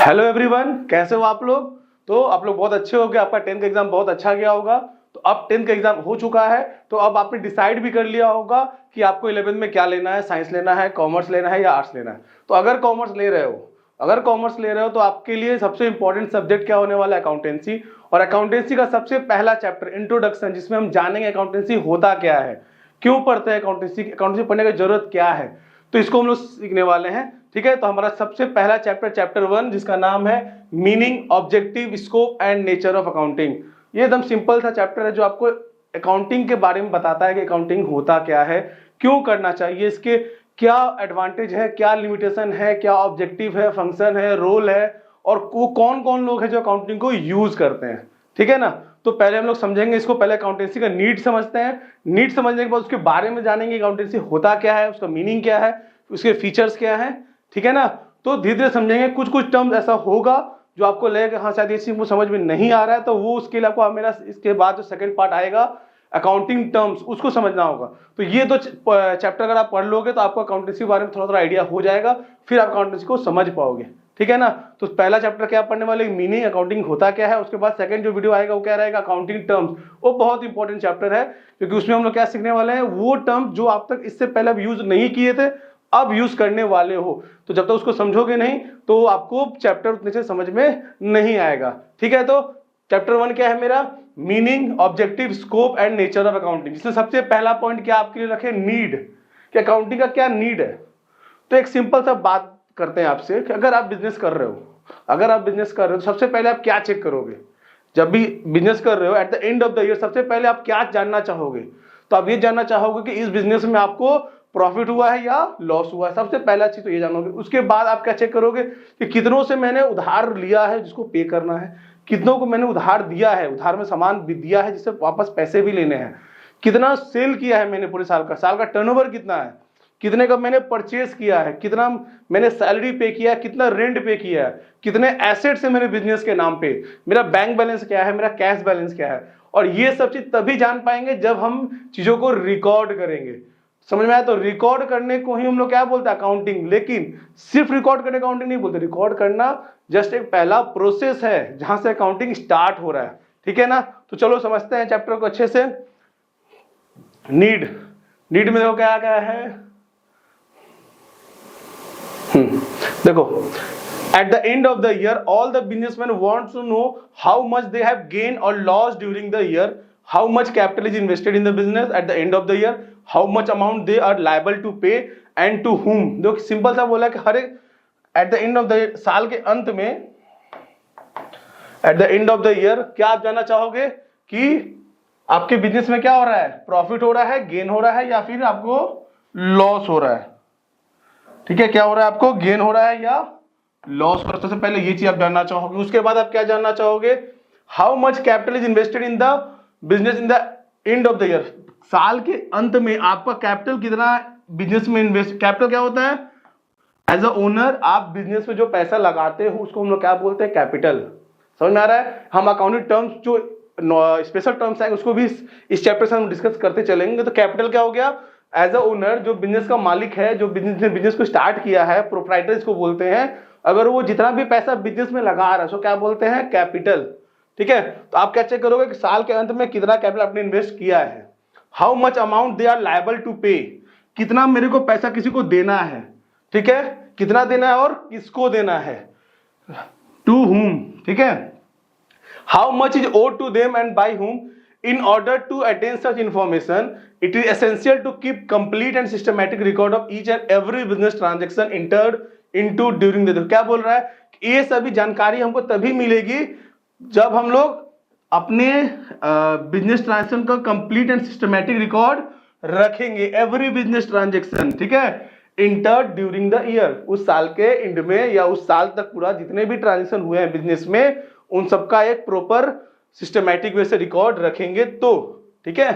Hello everyone, कैसे हो आप लोग। तो आप लोग बहुत अच्छे हो गए, आपका 10th का एग्जाम बहुत अच्छा गया होगा। तो अब 10th का एग्जाम हो चुका है, तो अब आपने डिसाइड भी कर लिया होगा कि आपको 11th में क्या लेना है, साइंस लेना है, कॉमर्स लेना है या आर्ट्स लेना है। तो अगर कॉमर्स ले रहे हो तो आपके लिए सबसे इंपॉर्टेंट सब्जेक्ट क्या होने वाला है, अकाउंटेंसी। और अकाउंटेंसी का सबसे पहला चैप्टर इंट्रोडक्शन, जिसमें हम जानेंगे अकाउंटेंसी होता क्या है, क्यों पढ़ते हैं अकाउंटेंसी पढ़ने की जरूरत क्या है, तो इसको हम लोग सीखने वाले हैं। ठीक है, तो हमारा सबसे पहला चैप्टर 1, जिसका नाम है meaning, objective, scope and nature of accounting. ये एकदम सिंपल सा चैप्टर है जो आपको अकाउंटिंग के बारे में बताता है कि अकाउंटिंग होता क्या है, क्यों करना चाहिए, इसके क्या एडवांटेज है, क्या लिमिटेशन है, क्या ऑब्जेक्टिव है, फंक्शन है, रोल है, और वो कौन कौन लोग हैं जो अकाउंटिंग को यूज करते हैं। ठीक है ना। तो पहले हम लोग समझेंगे इसको, पहले अकाउंटेंसी का नीड समझते हैं। नीड समझने के बाद उसके बारे में जानेंगे अकाउंटेंसी होता क्या है, उसका मीनिंग क्या है, उसके फीचर्स क्या है। ठीक है ना। तो धीरे धीरे समझेंगे, कुछ कुछ टर्म्स ऐसा होगा जो आपको लगेगा हाँ शायद ये चीज को समझ में नहीं आ रहा है, तो वो उसके लिए आपको मेरा इसके बाद जो सेकंड पार्ट आएगा अकाउंटिंग टर्म्स, उसको समझना होगा। तो ये दो चैप्टर अगर आप पढ़ लोगे तो आपको अकाउंटेंसी के बारे में थोड़ा थोड़ा आइडिया हो जाएगा, फिर आप अकाउंटेंसी को समझ पाओगे। ठीक है ना। तो पहला चैप्टर क्या पढ़ने वाले, मीनिंग, अकाउंटिंग होता क्या है। उसके बाद सेकंड जो वीडियो आएगा वो क्या रहेगा, अकाउंटिंग टर्म्स। वो बहुत इंपॉर्टेंट चैप्टर है, क्योंकि उसमें हम लोग क्या सीखने वाले हैं, वो टर्म्स जो आप तक इससे पहले अब यूज नहीं किए थे, अब यूज करने वाले हो। तो जब तक उसको समझोगे नहीं तो आपको चैप्टर उतने से समझ में नहीं आएगा। ठीक है, तो चैप्टर 1 क्या है मेरा, meaning, objective, scope and nature of accounting. जिसमें सबसे पहला पॉइंट क्या आपके लिए रखे, नीड, कि अकाउंटिंग का क्या नीड है। तो एक सिंपल सा बात करते हैं आपसे कि अगर आप बिजनेस कर रहे हो, तो सबसे पहले आप क्या चेक करोगे। जब भी बिजनेस कर रहे हो, at the end of the year सबसे पहले आप क्या जानना चाहोगे। तो आप ये जानना चाहोगे कि इस बिजनेस में आपको प्रॉफिट हुआ है या लॉस हुआ है। सबसे पहला चीज तो ये जानोगे। उसके बाद आप क्या चेक करोगे कि कितनों से मैंने उधार लिया है जिसको पे करना है, कितनों को मैंने उधार दिया है, उधार में सामान भी दिया है जिससे वापस पैसे भी लेने हैं, कितना सेल किया है मैंने पूरे साल का टर्नओवर कितना है, कितने का मैंने परचेज किया है, कितना मैंने सैलरी पे किया है, कितना रेंट पे किया है, कितने एसेट्स है मेरे बिजनेस के नाम पे, मेरा बैंक बैलेंस क्या है, मेरा कैश बैलेंस क्या है। और ये सब चीज तभी जान पाएंगे जब हम चीजों को रिकॉर्ड करेंगे। समझ में आया। तो रिकॉर्ड करने को ही हम लोग क्या बोलते हैं, अकाउंटिंग। लेकिन सिर्फ रिकॉर्ड करने अकाउंटिंग नहीं बोलते, रिकॉर्ड करना जस्ट एक पहला प्रोसेस है जहां से अकाउंटिंग स्टार्ट हो रहा है। ठीक है ना। तो चलो समझते हैं चैप्टर को अच्छे से। नीड में देखो क्या क्या है। देखो, at the end of the year all the businessmen want to know how much they have gained or lost during the year, how much capital is invested in the business at the end of the year, how much amount they are liable to pay and to whom। देखो simple सा बोला कि हर एक at the end of the साल के अंत में, at the end of the year क्या आप जानना चाहोगे कि आपके बिजनेस में क्या हो रहा है, प्रॉफिट हो रहा है, गेन हो रहा है, या फिर आपको लॉस हो रहा है। ठीक है, क्या हो रहा है, आपको गेन हो रहा है या लॉस हो रहा है। सबसे पहले ये चीज आप जानना चाहोगे। उसके बाद आप क्या जानना चाहोगे, how much capital is invested in the business in the end of the year. साल के अंत में आपका कैपिटल कितना बिजनेस में इन्वेस्ट, कैपिटल क्या होता है, एज अ ओनर आप बिजनेस में जो पैसा लगाते हो उसको हम लोग क्या बोलते हैं, कैपिटल। समझ में आ रहा है। हम अकाउंटिंग टर्म्स जो स्पेशल टर्म्स है उसको भी इस चैप्टर से हम डिस्कस करते चलेंगे। तो कैपिटल क्या हो गया, एज अ ओनर जो बिजनेस का मालिक है, जो बिजनेस को स्टार्ट किया है, प्रोप्राइटर इसको बोलते हैं। अगर वो जितना भी पैसा बिजनेस में लगा रहा है उसको क्या बोलते हैं, कैपिटल। ठीक है, तो आप क्या चेक करोगे कि साल के अंत में कितना कैपिटल आपने इन्वेस्ट किया है। How much amount they are liable to pay, कितना मेरे को पैसा किसी को देना है। ठीक है, कितना देना है और किसको देना है, टू हुम। ठीक है, how much is owed to them and by whom. In order to attain such information, it is essential to keep complete and systematic record of each and every business transaction entered into during the। क्या बोल रहा है, ये सभी जानकारी हमको तभी मिलेगी जब हम लोग अपने बिजनेस ट्रांजेक्शन का कंप्लीट एंड सिस्टमैटिक रिकॉर्ड रखेंगे। एवरी बिजनेस ट्रांजेक्शन, ठीक है, इंटर्ड ड्यूरिंग द ईयर, उस साल के एंड में या उस साल तक पूरा जितने भी ट्रांजेक्शन हुए हैं बिजनेस में, उन सबका एक प्रॉपर सिस्टमैटिक वे से रिकॉर्ड रखेंगे। तो ठीक है,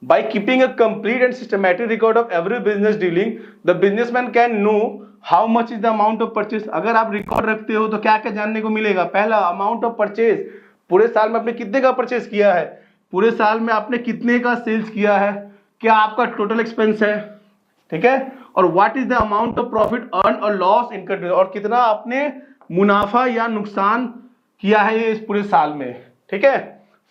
by keeping a complete and systematic record of every business dealing the businessman can know how much is the amount of purchase. अगर आप रिकॉर्ड रखते हो तो क्या क्या जानने को मिलेगा, पहला अमाउंट ऑफ परचेज, पूरे साल में आपने कितने का परचेज किया है, पूरे साल में आपने कितने का सेल्स किया है, क्या आपका टोटल एक्सपेंस है। ठीक है, और what is the amount of profit earn और लॉस इनकर्ड, और कितना आपने मुनाफा या नुकसान किया है ये इस पूरे साल में, ठीक है।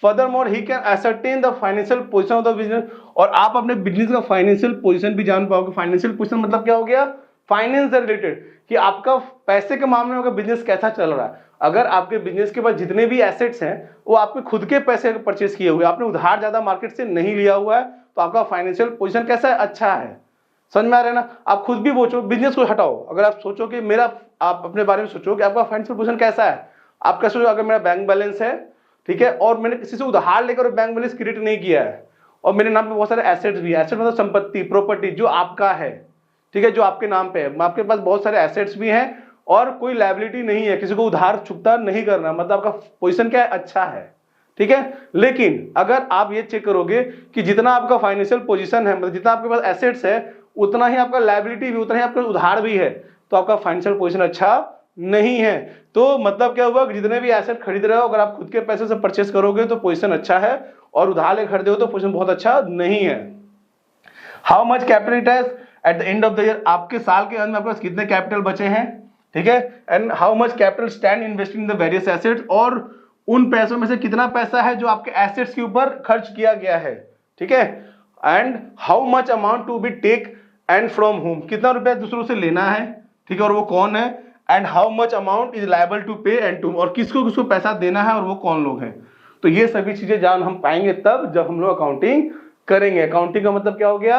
Furthermore he can ascertain the financial position of the business, और आप अपने बिजनेस का फाइनेंशियल पोजीशन भी जान पाओगे। फाइनेंशियल पोजीशन मतलब क्या हो गया, फाइनेंस से रिलेटेड, कि आपका पैसे के मामले में बिजनेस कैसा चल रहा है। अगर आपके बिजनेस के पास जितने भी एसेट्स हैं वो आपके खुद के पैसे परचेस किए हुए, आपने उधार ज्यादा मार्केट से नहीं लिया हुआ है, तो आपका फाइनेंशियल पोजीशन कैसा है, अच्छा है। समझ में आ रहा है ना। आप खुद भी सोचो, बिजनेस को हटाओ, अगर आप सोचो कि मेरा, आप अपने बारे में सोचो कि आपका फाइनेंशियल पोजीशन कैसा है। आप कैसे सोचो, अगर मेरा बैंक बैलेंस है, ठीक है, और मैंने किसी से उधार लेकर बैंक बैलेंस क्रिएट नहीं किया है, और मेरे नाम पे बहुत सारे एसेट्स भी है, एसेट मतलब संपत्ति, प्रॉपर्टी जो आपका है, ठीक है, जो आपके नाम पे है, आपके पास बहुत सारे एसेट्स भी हैं और कोई लायबिलिटी नहीं है, किसी को उधार चुकता नहीं करना, मतलब आपका पोजीशन क्या है, अच्छा है, ठीक है। लेकिन अगर आप ये चेक करोगे कि जितना आपका फाइनेंशियल पोजीशन है, मतलब जितना आपके पास एसेट्स है उतना ही आपका लायबिलिटी भी, उतना ही आपका उधार भी है, तो आपका फाइनेंशियल पोजीशन अच्छा नहीं है। तो मतलब क्या हुआ, जितने भी एसेट खरीद रहे हो, अगर आप खुद के पैसे से परचेस करोगे तो पोजीशन अच्छा है, और उधार ले खरीदे हो तो पोजीशन बहुत अच्छा नहीं है। How much capital it has at the end of the year, आपके साल के अंत में आपके पास कितने कैपिटल बचे हैं, ठीक है। And how much capital stand invested in the various assets, और उन पैसों में से कितना पैसा है जो आपके एसेट्स के ऊपर खर्च किया गया है, ठीक है। And how much amount to be taken from whom, कितना रुपया दूसरों से लेना है, ठीक है, और वो कौन है। And how much amount is liable to pay and to, और किसको किसको पैसा देना है और वो कौन लोग हैं। तो ये सभी चीजें जान हम पाएंगे तब जब हम लोग अकाउंटिंग करेंगे। अकाउंटिंग का मतलब क्या हो गया,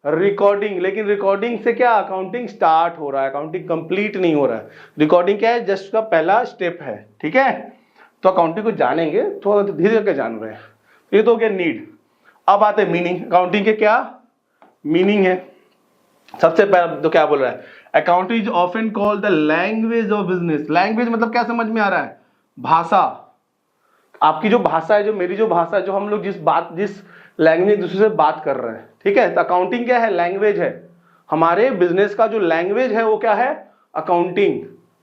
रिकॉर्डिंग। लेकिन रिकॉर्डिंग से क्या, अकाउंटिंग स्टार्ट हो रहा है, अकाउंटिंग कंप्लीट नहीं हो रहा है। रिकॉर्डिंग क्या है, जस्ट का पहला स्टेप है, ठीक है। तो अकाउंटिंग को जानेंगे, थोड़ा धीरे धीरे जान रहे हैं। ये तो हो गया नीड। अब आते हैं मीनिंग। अकाउंटिंग के क्या मीनिंग है। सबसे पहले तो क्या बोल रहा है, accounting is often called the language of business. Language मतलब क्या समझ में आ रहा है, भाषा। आपकी जो भाषा है, जो मेरी जो भाषा है, जो हम लोग जिस लैंग्वेज एक दूसरे से बात कर रहे हैं, ठीक है। तो अकाउंटिंग क्या है, लैंग्वेज है। हमारे बिजनेस का जो लैंग्वेज है वो क्या है, अकाउंटिंग।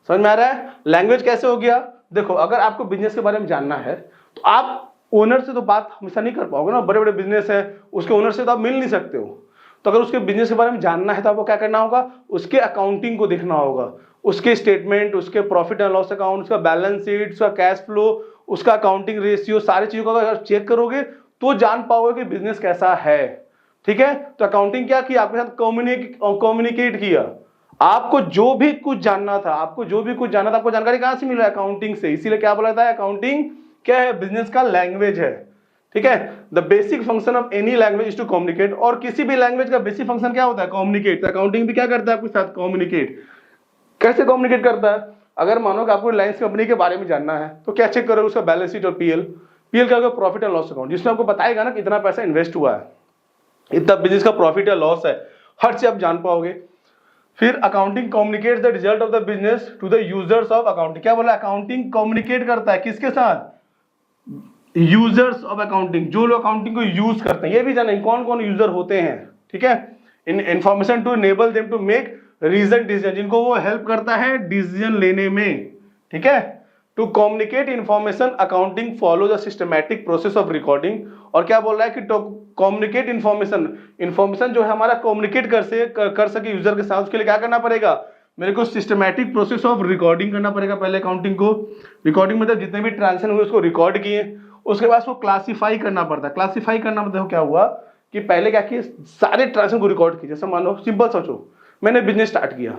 समझ में आ रहा है। लैंग्वेज कैसे हो गया, देखो अगर आपको बिजनेस के बारे में जानना है तो आप ओनर से तो बात हमेशा नहीं कर पाओगे ना, बड़े बड़े बिजनेस है उसके ओनर से तो आप मिल नहीं सकते हो। तो अगर उसके बिजनेस के बारे में जानना है तो आपको क्या करना होगा, उसके अकाउंटिंग को देखना होगा, उसके स्टेटमेंट, उसके प्रॉफिट एंड लॉस अकाउंट, उसका बैलेंस शीट, उसका कैश फ्लो, उसका अकाउंटिंग रेशियो, सारी चीजों को अगर चेक करोगे तो जान पाओगे कि बिजनेस कैसा है, ठीक है। तो अकाउंटिंग क्या की, आपके साथ कम्युनिकेट किया। आपको जो भी कुछ जानना था, आपको जानकारी कहां से मिल रहा है, अकाउंटिंग से। इसीलिए क्या बोला था, अकाउंटिंग क्या है, बिजनेस का लैंग्वेज है, ठीक है। The basic function of any language is to communicate. और किसी भी लैंग्वेज का बेसिक फंक्शन क्या होता है, कम्युनिकेट। अकाउंटिंग भी क्या करता है आपके साथ, कम्युनिकेट। कैसे कम्युनिकेट करता है, अगर मानो कि आपको रिलायंस कंपनी के बारे में जानना है तो क्या चेक करोगे, उसका बैलेंस शीट और पीएल क्या होगा, प्रॉफिट एंड लॉस अकाउंट, जिसमें आपको बताएगा ना कितना पैसा इन्वेस्ट हुआ है, इतना बिजनेस का प्रॉफिट या लॉस है, हर चीज आप जान पाओगे। फिर accounting communicates the result of the business to the users of accounting. क्या बोला, अकाउंटिंग कम्युनिकेट करता है किसके साथ, यूजर्स ऑफ अकाउंटिंग, जो लोग अकाउंटिंग को यूज करते हैं। ये भी जानेंगे कौन कौन यूजर होते हैं, ठीक है। In information to enable them to make reason decision, जिनको वो हेल्प करता है डिसीजन लेने में, ठीक है। To communicate information accounting follow the systematic process of recording. और क्या बोल रहा है कि टू कम्युनिकेट इंफॉर्मेशन जो है हमारा कम्युनिकेट कर सके यूजर के साथ, उसके लिए क्या करना पड़ेगा, मेरे को सिस्टमैटिक प्रोसेस ऑफ रिकॉर्डिंग करना पड़ेगा पहले अकाउंटिंग को। रिकॉर्डिंग मतलब जितने भी ट्रांजेक्शन हुए उसको रिकॉर्ड किए, उसके बाद उसको क्लासिफाई करना पड़ता है। क्लासिफाई करना मतलब क्या हुआ कि पहले क्या किए, सारे ट्रांजेक्शन को रिकॉर्ड किए। जैसे मान लो सिंपल सोचो, मैंने बिजनेस स्टार्ट किया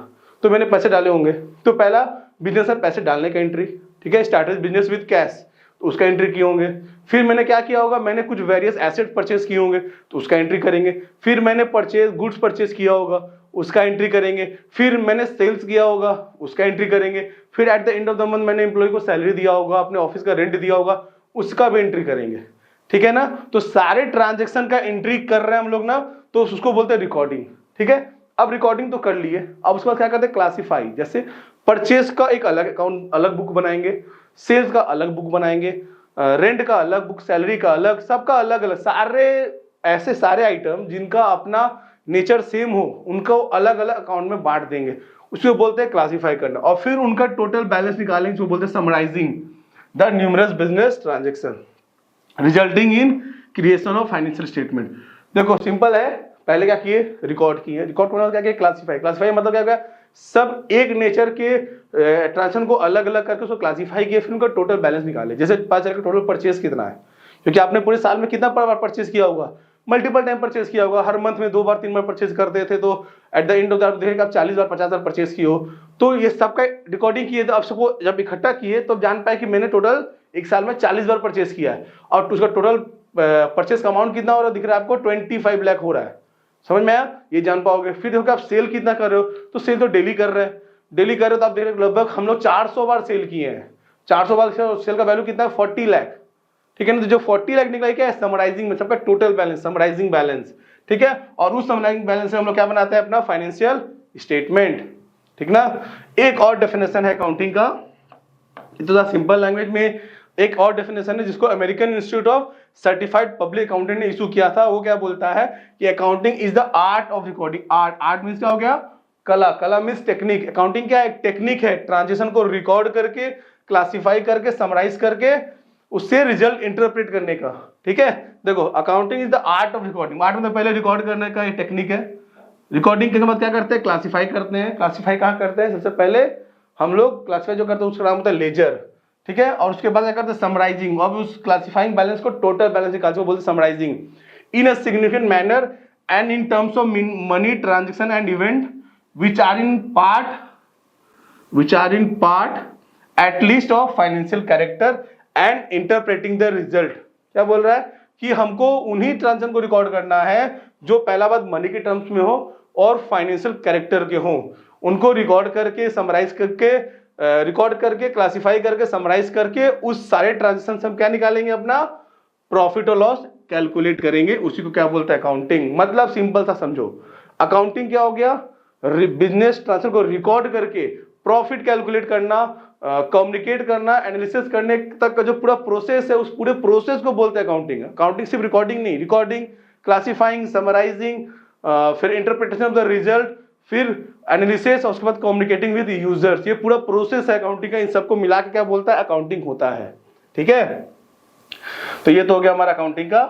तो मैंने पैसे डाले होंगे, तो पहला बिजनेस में पैसे डालने का एंट्री, ठीक है, स्टार्टेड बिजनेस विद कैश, तो उसका एंट्री किए होंगे। फिर मैंने क्या किया होगा, मैंने कुछ वेरियस एसेट परचेज किए होंगे तो उसका एंट्री करेंगे। फिर मैंने गुड्स परचेज किया होगा, उसका एंट्री करेंगे। फिर मैंने सेल्स किया होगा, उसका एंट्री करेंगे। फिर at the end of the month मैंने एम्प्लॉय को सैलरी दिया होगा, अपने ऑफिस का रेंट दिया होगा, उसका भी एंट्री करेंगे, ठीक है ना। तो सारे ट्रांजेक्शन का एंट्री कर रहे हैं हम लोग ना, तो उसको बोलते हैं रिकॉर्डिंग, ठीक है। अब रिकॉर्डिंग तो कर लिए, अब उसके बाद क्या करते हैं, क्लासिफाई। जैसे परचेज का एक अलग अकाउंट, अलग बुक बनाएंगे, सेल्स का अलग बुक बनाएंगे, रेंट का अलग बुक, सैलरी का अलग, सबका अलग अलग, सारे ऐसे सारे आइटम जिनका अपना नेचर सेम हो उनको अलग अलग अकाउंट में बांट देंगे, उसको बोलते हैं क्लासिफाई करना। और फिर उनका टोटल बैलेंस निकालेंगे, जो बोलते हैं summarising the numerous business transaction resulting in creation of financial statement. देखो सिंपल है, पहले क्या किए, रिकॉर्ड किए, रिकॉर्ड करना क्या किया, क्लासिफाई। क्लासिफाई मतलब क्या, सब एक नेचर के ट्रांजेक्शन को अलग अलग करके उसको क्लासीफाई किए, फिर उनका टोटल बैलेंस निकाले। जैसे पता चला कि टोटल परचेस कितना है, क्योंकि आपने पूरे साल में कितना बार परचेस किया होगा, मल्टीपल टाइम परचेस किया होगा, हर मंथ में 2 बार 3 बार परचेस करते थे, तो at the end of the देखें आप 40 बार 50 बार परचेस किए हो, तो ये सबका रिकॉर्डिंग किए। तो अब सबको जब इकट्ठा किए तो जान पाए कि मैंने टोटल एक साल में 40 बार परचेस किया है, और उसका टोटल परचेस का अमाउंट कितना हो रहा है, दिख रहा है आपको 25 लाख हो रहा है। समझ में आया, ये जान पाओगे। फिर देखो आप सेल कितना कर रहे हो, तो सेल तो डेली कर रहे हैं, डेली कर रहे हो तो आप देख रहे हो लगभग हम लोग 400 बार सेल किए हैं। 400 बार सेल का वैल्यू कितना है, 40 लाख। ठीक है ना, तो जो 40 लाख निकला क्या है, समराइजिंग में सबका टोटल बैलेंस, समराइजिंग बैलेंस। ठीक है, और उस समराइजिंग बैलेंस से हम लोग क्या बनाते हैं, अपना फाइनेंशियल स्टेटमेंट। ठीक ना। एक और डेफिनेशन है अकाउंटिंग का, इतना सिंपल लैंग्वेज में एक और डेफिनेशन है जिसको American institute of certified public accountant ने इशू किया था। वो क्या बोलता है कि accounting is the art of recording. Art means क्या हो गया, कला मींस टेक्निक। अकाउंटिंग क्या है, एक टेक्निक है ट्रांजेक्शन को रिकॉर्ड करके, क्लासिफाई करके, समराइज करके उससे रिजल्ट इंटरप्रेट करने का। ठीक है, देखो accounting is the art of recording. Art मतलब पहले रिकॉर्ड करने का एक टेक्निक है। रिकॉर्डिंग के बाद क्या करते हैं, क्लासिफाई करते हैं। क्लासिफाई कहाँ करते हैं, सबसे पहले हम लोग क्लासिफाई जो करते हैं उसका नाम होता है लेजर। ठीक है, और उसके बाद क्या करते हैं, समराइजिंग। अब उस क्लासिफाइंग बैलेंस को टोटल बैलेंस निकालते हैं, बोलते हैं summarising in a significant manner and in terms of money transaction and event which are in part at least of financial character and interpreting the result। क्या बोल रहा है कि हमको उन्हीं ट्रांजेक्शन को रिकॉर्ड करना है जो पहला बात मनी के टर्म्स में हो और फाइनेंशियल कैरेक्टर के हो। उनको रिकॉर्ड करके, समराइज करके, रिकॉर्ड करके, क्लासिफाई करके, समराइज करके उस सारे ट्रांजेक्शन से हम क्या निकालेंगे, अपना प्रॉफिट और लॉस कैलकुलेट करेंगे। उसी को क्या बोलता है, अकाउंटिंग। मतलब सिंपल सा समझो, अकाउंटिंग क्या हो गया, बिजनेस ट्रांजेक्शन को रिकॉर्ड करके प्रॉफिट कैलकुलेट करना, कम्युनिकेट करना, एनालिसिस करने तक का जो पूरा प्रोसेस है, उस पूरे प्रोसेस को बोलते हैं अकाउंटिंग। अकाउंटिंग सिर्फ रिकॉर्डिंग नहीं, रिकॉर्डिंग, क्लासिफाइंग, समराइजिंग, फिर इंटरप्रिटेशन ऑफ द रिजल्ट, फिर एनालिसिस, और उसके बाद कम्युनिकेटिंग विद यूजर्स। ये पूरा प्रोसेस है अकाउंटिंग का। इन सबको मिला के क्या बोलता है, अकाउंटिंग होता है। ठीक है, तो ये तो हो गया हमारा अकाउंटिंग का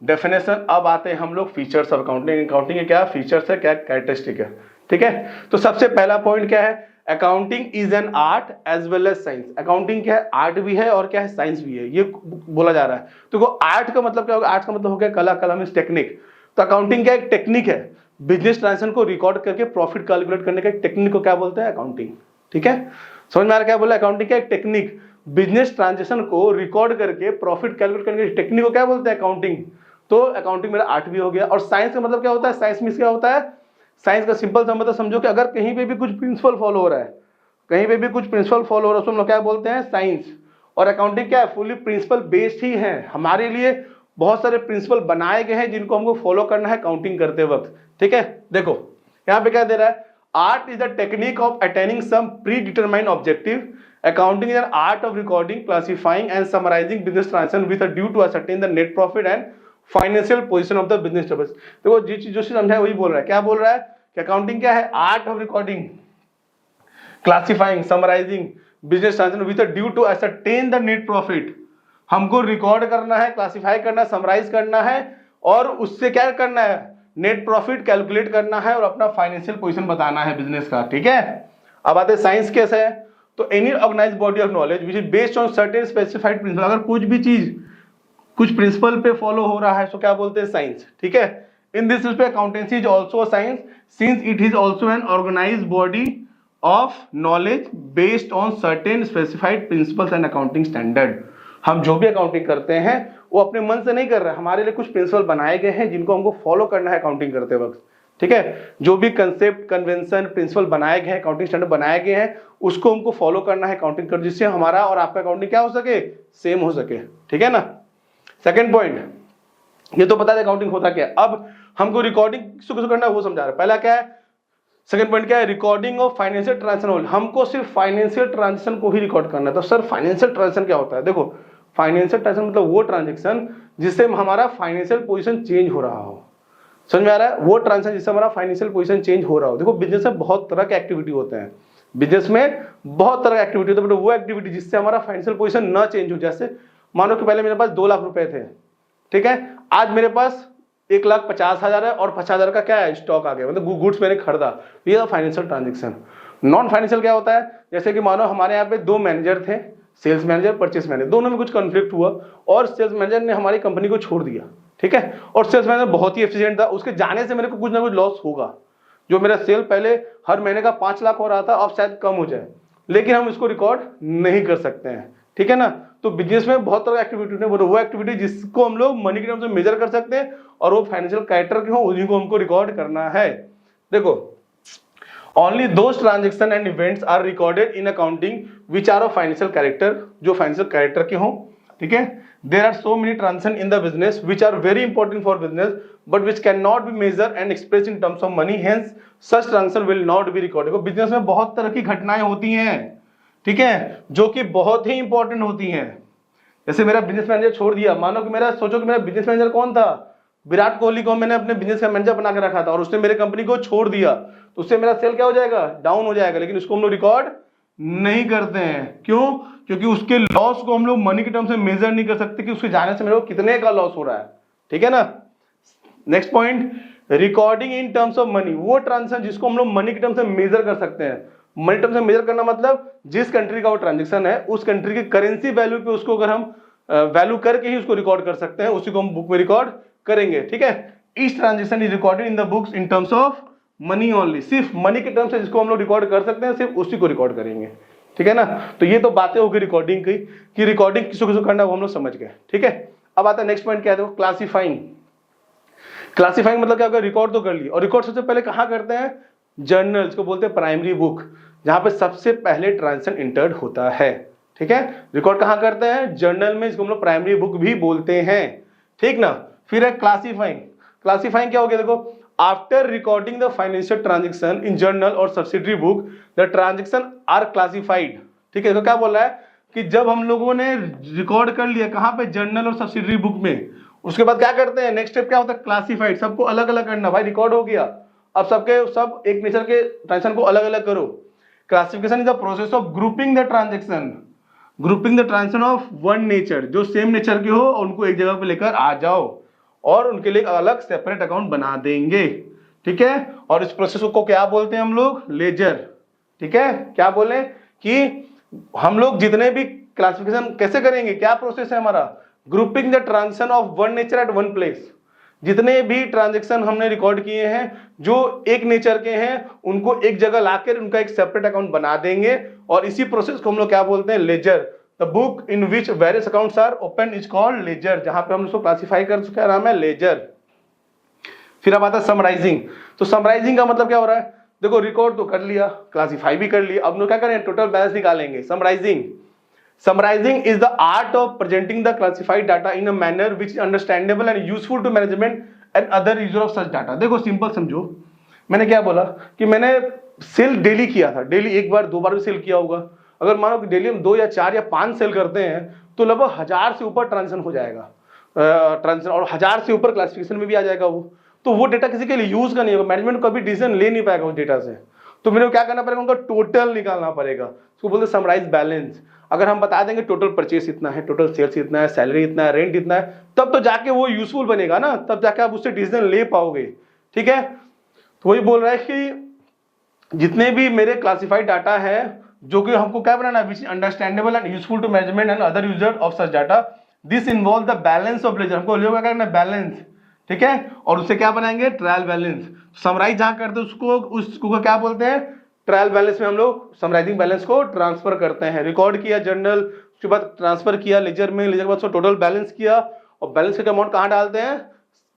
डेफिनेशन। अब आते हैं हम लोग फीचर्स ऑफ अकाउंटिंग। अकाउंटिंग के क्या फीचर्स है, क्या कैरेक्टरिस्टिक है। ठीक है, तो सबसे पहला पॉइंट क्या है, accounting is an art as well as science. Accounting क्या है, आर्ट भी है और क्या है, साइंस भी है, ये बोला जा रहा है। तो आर्ट का मतलब क्या होगा, आर्ट का मतलब हो गया कला, कला मींस टेक्निक। तो अकाउंटिंग क्या एक टेक्निक है, बिजनेस ट्रांजेक्शन को रिकॉर्ड करके प्रॉफिट कैलकुलेट करने का एक टेक्निक को क्या बोलते हैं, अकाउंटिंग। ठीक है, समझ में आ रहा क्या बोला, अकाउंटिंग क्या एक टेक्निक, बिजनेस ट्रांजेक्शन को रिकॉर्ड करके प्रॉफिट कैलकुलेट करने की टेक्निक को क्या बोलते हैं, अकाउंटिंग। तो अकाउंटिंग मेरा आर्ट भी हो गया। और साइंस का मतलब क्या होता है, साइंस में क्या होता है, साइंस का सिंपल सा मतलब समझो कि अगर कहीं पे भी कुछ प्रिंसिपल फॉलो हो रहा है, कहीं पे भी कुछ प्रिंसिपल फॉलो हो रहा है, उसको हम लोग क्या बोलते हैं, साइंस। और अकाउंटिंग क्या है, फुली प्रिंसिपल बेस्ड ही है। हमारे लिए बहुत सारे प्रिंसिपल बनाए गए हैं जिनको हमको फॉलो करना है अकाउंटिंग करते वक्त। ठीक है, देखो यहाँ पे क्या दे रहा है, art is the technique of attaining some predetermined objective. Accounting is an art of recording, classifying and summarising business transaction with a due to ascertain the net profit and financial position of the business purpose. देखो जो चीज समझा है वही बोल रहा है। क्या बोल रहा है कि अकाउंटिंग क्या है, art of recording, classifying, summarising business transaction with a due to ascertain the net profit. हमको रिकॉर्ड करना है, क्लासिफाई करना है, समराइज करना है और उससे क्या करना है, नेट प्रॉफिट कैलकुलेट करना है और अपना फाइनेंशियल पोजीशन बताना है बिजनेस का। ठीक है, अब आते हैं साइंस कैसे है। तो any organised body of knowledge which is based on certain specified principle. अगर कुछ भी चीज कुछ प्रिंसिपल पे फॉलो हो रहा है तो क्या बोलते हैं, साइंस। ठीक है, in this respect accountancy is also a science since it is also an organised body of knowledge based on certain specified principles and accounting standard. हम जो भी अकाउंटिंग करते हैं वो अपने मन से नहीं कर रहे हैं, हमारे लिए कुछ प्रिंसिपल बनाए गए हैं जिनको हमको फॉलो करना है अकाउंटिंग करते वक्त। ठीक है, जो भी कंसेप्ट, कन्वेंशन, प्रिंसिपल बनाए गए हैं, अकाउंटिंग स्टैंडर्ड बनाए गए हैं, उसको हमको फॉलो करना है अकाउंटिंग कर, जिससे हमारा और आपका अकाउंटिंग क्या हो सके, सेम हो सके। ठीक है ना। सेकंड पॉइंट, ये तो पता है अकाउंटिंग होता क्या है। अब हमको रिकॉर्डिंग किसको करना है वो समझा रहा है। पहला क्या है, सेकंड पॉइंट क्या है, रिकॉर्डिंग ऑफ फाइनेंशियल ट्रांजेक्शन। हमको सिर्फ फाइनेंशियल ट्रांजेक्शन को ही रिकॉर्ड करना है। तो सर फाइनेंशियल ट्रांजेक्शन क्या होता है, देखो फाइनेंशियल ट्रांजेक्शन मतलब वो ट्रांजेक्शन जिससे हमारा फाइनेंशियल पोजीशन चेंज हो रहा हो। समझ में आ रहा है, वो ट्रांजेक्शन जिससे हमारा फाइनेंशियल पोजीशन चेंज हो रहा हो। देखो बिजनेस में बहुत तरह के एक्टिविटी होते हैं, बिजनेस में बहुत तरह की एक्टिविटी होती है, बट वो एक्टिविटी जिससे हमारा फाइनेंशियल पोजीशन ना चेंज हो। जैसे मानो कि पहले मेरे पास 2 लाख रुपए थे, ठीक है, आज मेरे पास 1,50,000 है और 50,000 का क्या है, स्टॉक आ गया, मतलब गुड्स मैंने खरीदा, ये था फाइनेंशियल ट्रांजेक्शन। नॉन फाइनेंशियल क्या होता है, जैसे कि मानो हमारे यहाँ पे 2 मैनेजर थे, सेल्स मैनेजर, परचेस मैनेजर, दोनों में कुछ कॉन्फ्लिक्ट हुआ और सेल्स मैनेजर ने हमारी कंपनी को छोड़ दिया, ठीक है, और सेल्स मैनेजर बहुत ही एफिशिएंट था, उसके जाने से मेरे को कुछ ना कुछ लॉस होगा। जो मेरा सेल पहले हर महीने का 5 लाख हो रहा था, अब शायद कम हो जाए, लेकिन हम इसको रिकॉर्ड नहीं कर सकते हैं, ठीक है ना। तो बिजनेस में बहुत तरह की एक्टिविटी है, वो एक्टिविटी जिसको हम लोग मनी के टर्म्स में मेजर कर सकते हैं और वो फाइनेंशियल कैरेक्टर के हो, उन्हीं को हमको रिकॉर्ड करना है। देखो, only those transaction and events are recorded in accounting which are of financial character, जो फाइनेंशियल कैरेक्टर के हों, ठीक है। There are so many transaction in the business which are very important for business but which can not be measure and express in terms of money, hence such transaction will not be recorded. Business में बहुत तरह की घटनाएं होती हैं, ठीक है, जो कि बहुत ही इंपॉर्टेंट होती हैं। जैसे मेरा बिजनेस मैनेजर छोड़ दिया, मानो कि मेरा, सोचो कि मेरा बिजनेस मैनेजर कौन था, विराट कोहली को मैंने अपने बिजनेस का मैनेजर बना के रखा था और उसने मेरे कंपनी को छोड़ दिया, तो उससे मेरा सेल क्या हो जाएगा, डाउन हो जाएगा, लेकिन उसको हम लोग रिकॉर्ड नहीं करते हैं। क्यों? क्योंकि उसके लॉस को हम लोग मनी के टर्म से मेजर नहीं कर सकते कि उसके जाने से मेरे को कितने का लॉस हो रहा है, ठीक है ना। Next point, recording in terms of money, वो ट्रांजेक्शन जिसको हम लोग मनी के टर्म से मेजर कर सकते हैं। मनी टर्म से मेजर करना मतलब जिस कंट्री का वो ट्रांजेक्शन है, उस कंट्री की करेंसी वैल्यू पे उसको अगर हम वैल्यू करके ही उसको रिकॉर्ड कर सकते हैं, उसी को हम बुक में रिकॉर्ड करेंगे, ठीक है। Each transaction is recorded in the books in terms of money only, सिर्फ मनी के टर्म से जिसको हम लोग रिकॉर्ड कर सकते हैं, सिर्फ उसी को रिकॉर्ड करेंगे, ठीक है ना। तो ये तो बातें होगी रिकॉर्डिंग की, कि रिकॉर्डिंग किसको किसको करना है वो हम लोग समझ गए, ठीक है। अब आता है नेक्स्ट पॉइंट, क्या है, देखो, क्लासिफाइंग। क्लासिफाइंग मतलब क्या होगा, रिकॉर्ड तो कर ली, और रिकॉर्ड सबसे पहले कहां करते हैं, जर्नल, इसको बोलते हैं प्राइमरी बुक, जहां पे सबसे पहले ट्रांजेक्शन इंटर्ड होता है, ठीक है। रिकॉर्ड कहां करते हैं, जर्नल में, इसको हम लोग प्राइमरी बुक भी बोलते हैं, ठीक ना। फिर है क्लासिफाइंग। क्लासिफाइंग क्या हो गया, देखो, after recording the financial transaction in journal और subsidiary book the transaction are classified, ठीक है। तो क्या बोल रहा है कि जब हम लोगों ने रिकॉर्ड कर लिया कहां पे, जर्नल और सब्सिडरी बुक में, उसके बाद क्या करते हैं, नेक्स्ट स्टेप क्या होता है, क्लासिफाइड, सबको अलग अलग करना। भाई रिकॉर्ड हो गया, अब सबके सब एक नेचर के ट्रांजेक्शन को अलग अलग करो। Classification is the process of grouping the transaction, grouping the transaction of one nature, जो सेम नेचर के हो उनको एक जगह पे लेकर आ जाओ और उनके लिए अलग सेपरेट अकाउंट बना देंगे, ठीक है। और इस प्रोसेस को क्या बोलते हैं हम लोग, लेजर, ठीक है। क्या बोले कि हम लोग जितने भी क्लासिफिकेशन कैसे करेंगे, क्या प्रोसेस है हमारा, grouping the transaction of one nature eight one place. जितने भी ट्रांजेक्शन हमने रिकॉर्ड किए हैं जो एक नेचर के हैं, उनको एक जगह लाकर उनका एक सेपरेट अकाउंट बना देंगे, और इसी प्रोसेस को हम लोग क्या बोलते हैं, ledger. The book in which various accounts are open is called ledger, जहां पे हम उसको क्लासिफाई कर चुके हैं, नाम है लेजर। फिर अब आता है समराइजिंग। तो समराइजिंग का मतलब क्या हो रहा है, देखो, रिकॉर्ड तो कर लिया, क्लासिफाई भी कर लिया, अब लोग क्या करें, टोटल बैलेंस निकालेंगे। Summarising, summarizing is the art of presenting the classified data in a manner which is understandable and useful to management and other user of such data। देखो, सिंपल समझो, मैंने क्या बोला कि मैंने सेल डेली किया था, डेली एक बार दो बार भी सेल किया होगा। अगर मानो कि डेली हम 2 या 4 या 5 सेल करते हैं तो लगभग 1000 से ऊपर ट्रांजेक्शन हो जाएगा, ट्रांजेक्शन, और 1000 से ऊपर क्लासिफिकेशन में भी आ जाएगा वो। तो वो डेटा किसी के लिए यूज का नहीं होगा, मैनेजमेंट कभी डिसीजन ले नहीं पाएगा उस डेटा से। तो मेरे को क्या करना पड़ेगा, उनका टोटल निकालना पड़ेगा, उसको बोलते हैं समराइज बैलेंस। अगर हम बता देंगे टोटल परचेस इतना है, टोटल सेल्स इतना है, सैलरी इतना है, रेंट इतना है, तब तो जाके वो यूजफुल बनेगा ना, तब जाके आप उससे डिसीजन ले पाओगे, ठीक है। तो वही बोल रहा है कि जितने भी मेरे क्लासिफाइड डाटा है, जो कि हमको क्या बनाना है, which understandable and useful to management and other user of such data, this involve the balance of ledger, हमको क्या करना है, बैलेंस, ठीक है। और उससे क्या बनाएंगे, ट्रायल बैलेंस। समराइज जहां करते हैं उसको क्या बोलते हैं, ट्रायल बैलेंस में हम लोग समराइजिंग बैलेंस को ट्रांसफर करते हैं। रिकॉर्ड किया जर्नल, उसके बाद ट्रांसफर किया लेजर में, लेजर के बाद टोटल बैलेंस किया, और बैलेंस का अमाउंट कहां डालते हैं,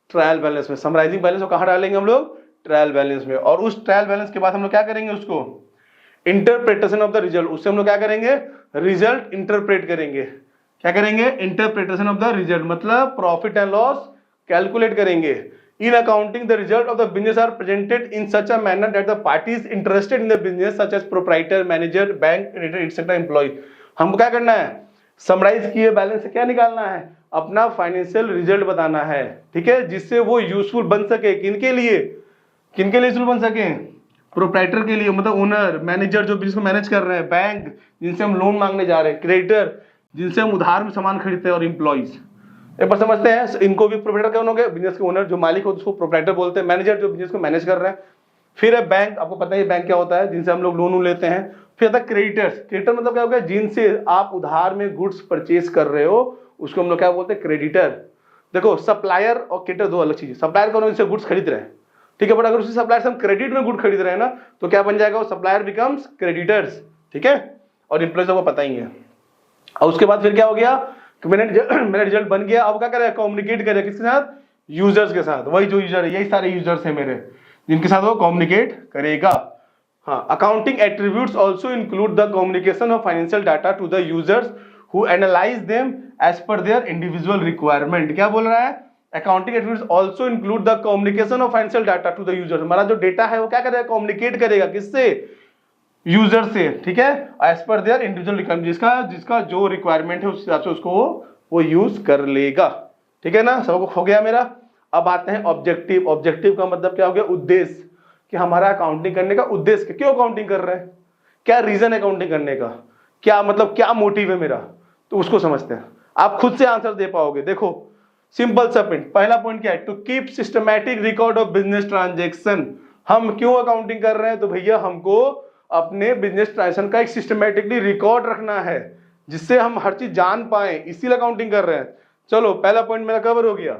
ट्रायल बैलेंस में। समराइजिंग बैलेंस को कहां डालेंगे हम लोग, ट्रायल बैलेंस में। और उस ट्रायल बैलेंस के बाद हम लोग क्या करेंगे, उसको इंटरप्रिटेशन ऑफ द रिजल्ट, उससे हम लोग क्या करेंगे, रिजल्ट इंटरप्रेट करेंगे। क्या करेंगे, इंटरप्रिटेशन ऑफ द रिजल्ट, मतलब प्रॉफिट एंड लॉस कैलकुलेट करेंगे। In accounting, the result of the business are presented in such a manner that the parties interested in the business, such as proprietor, manager, bank, etc., employee, हमको क्या करना है, summarise किए balance से क्या निकालना है, अपना फाइनेंशियल रिजल्ट बताना है, ठीक है, जिससे वो यूजफुल बन सके। किनके लिए यूजफुल बन सके, प्रोप्राइटर के लिए, मतलब ओनर, मैनेजर जो बिजनेस को मैनेज कर रहे हैं, बैंक जिनसे हम लोन मांगने जा रहे हैं, क्रेडिटर जिनसे हम उधार में सामान खरीदते हैं, और एम्प्लॉइज। एक बार समझते हैं, इनको भी प्रोप्राइटर कौन हो गए, बिजनेस के ओनर, जो मालिक हो उसको प्रोप्राइटर बोलते हैं, मैनेजर जो बिजनेस को मैनेज कर रहे हैं। फिर है बैंक, आपको पता है बैंक क्या होता है, जिनसे हम लोग लोन लेते हैं। फिर आता है क्रेडिटर्स, क्रेडिटर मतलब क्या हो गया, जिनसे आप उधार में गुड्स परचेज कर रहे हो उसको हम लोग क्या बोलते हैं, क्रेडिटर। देखो सप्लायर और क्रेडिटर दो अलग चीज है। सप्लायर कौन है, जिनसे गुड्स खरीद रहे हैं, ठीक है, बट अगर उसी सप्लायर से हम क्रेडिट में गुड खरीद रहे हैं ना, तो क्या बन जाएगा, वो सप्लायर बिकम्स क्रेडिटर्स, ठीक है। और एम्प्लॉइज को पता ही है। और उसके बाद फिर क्या हो गया कि मेरा रिजल्ट बन गया, अब क्या करेगा, कम्युनिकेट करेगा किसके साथ, यूजर्स के साथ। वही जो यूजर है, यही सारे यूजर्स हैं मेरे, जिनके साथ वो कम्युनिकेट करेगा। हाँ, accounting attributes also include the communication of financial data to the users who analyse them as per their individual requirement. क्या बोल रहा है, accounting attributes also include the communication of financial data to the user. हमारा जो data है वो क्या करेगा, कम्युनिकेट करेगा किससे, यूजर से, ठीक है, as per their individual requirement, जिसका जो रिक्वायरमेंट है उस हिसाब से उसको वो यूज कर लेगा, ठीक है ना। सब हो गया मेरा। अब आते हैं ऑब्जेक्टिव। ऑब्जेक्टिव का मतलब क्या हो गया, उद्देश्य, कि हमारा अकाउंटिंग करने का उद्देश्य, क्यों अकाउंटिंग कर रहे हैं, क्या रीजन है अकाउंटिंग करने का, क्या मतलब क्या मोटिव है मेरा, तो उसको समझते हैं। आप खुद से आंसर दे पाओगे। देखो सिंपल सा पॉइंट, पहला पॉइंट क्या है, to keep systematic record of business transaction. हम क्यों अकाउंटिंग कर रहे हैं, तो भैया हमको अपने बिजनेस ट्रांजेक्शन का एक सिस्टमैटिकली रिकॉर्ड रखना है, जिससे हम हर चीज जान पाए, इसीलिए अकाउंटिंग कर रहे हैं। चलो पहला पॉइंट मेरा कवर हो गया,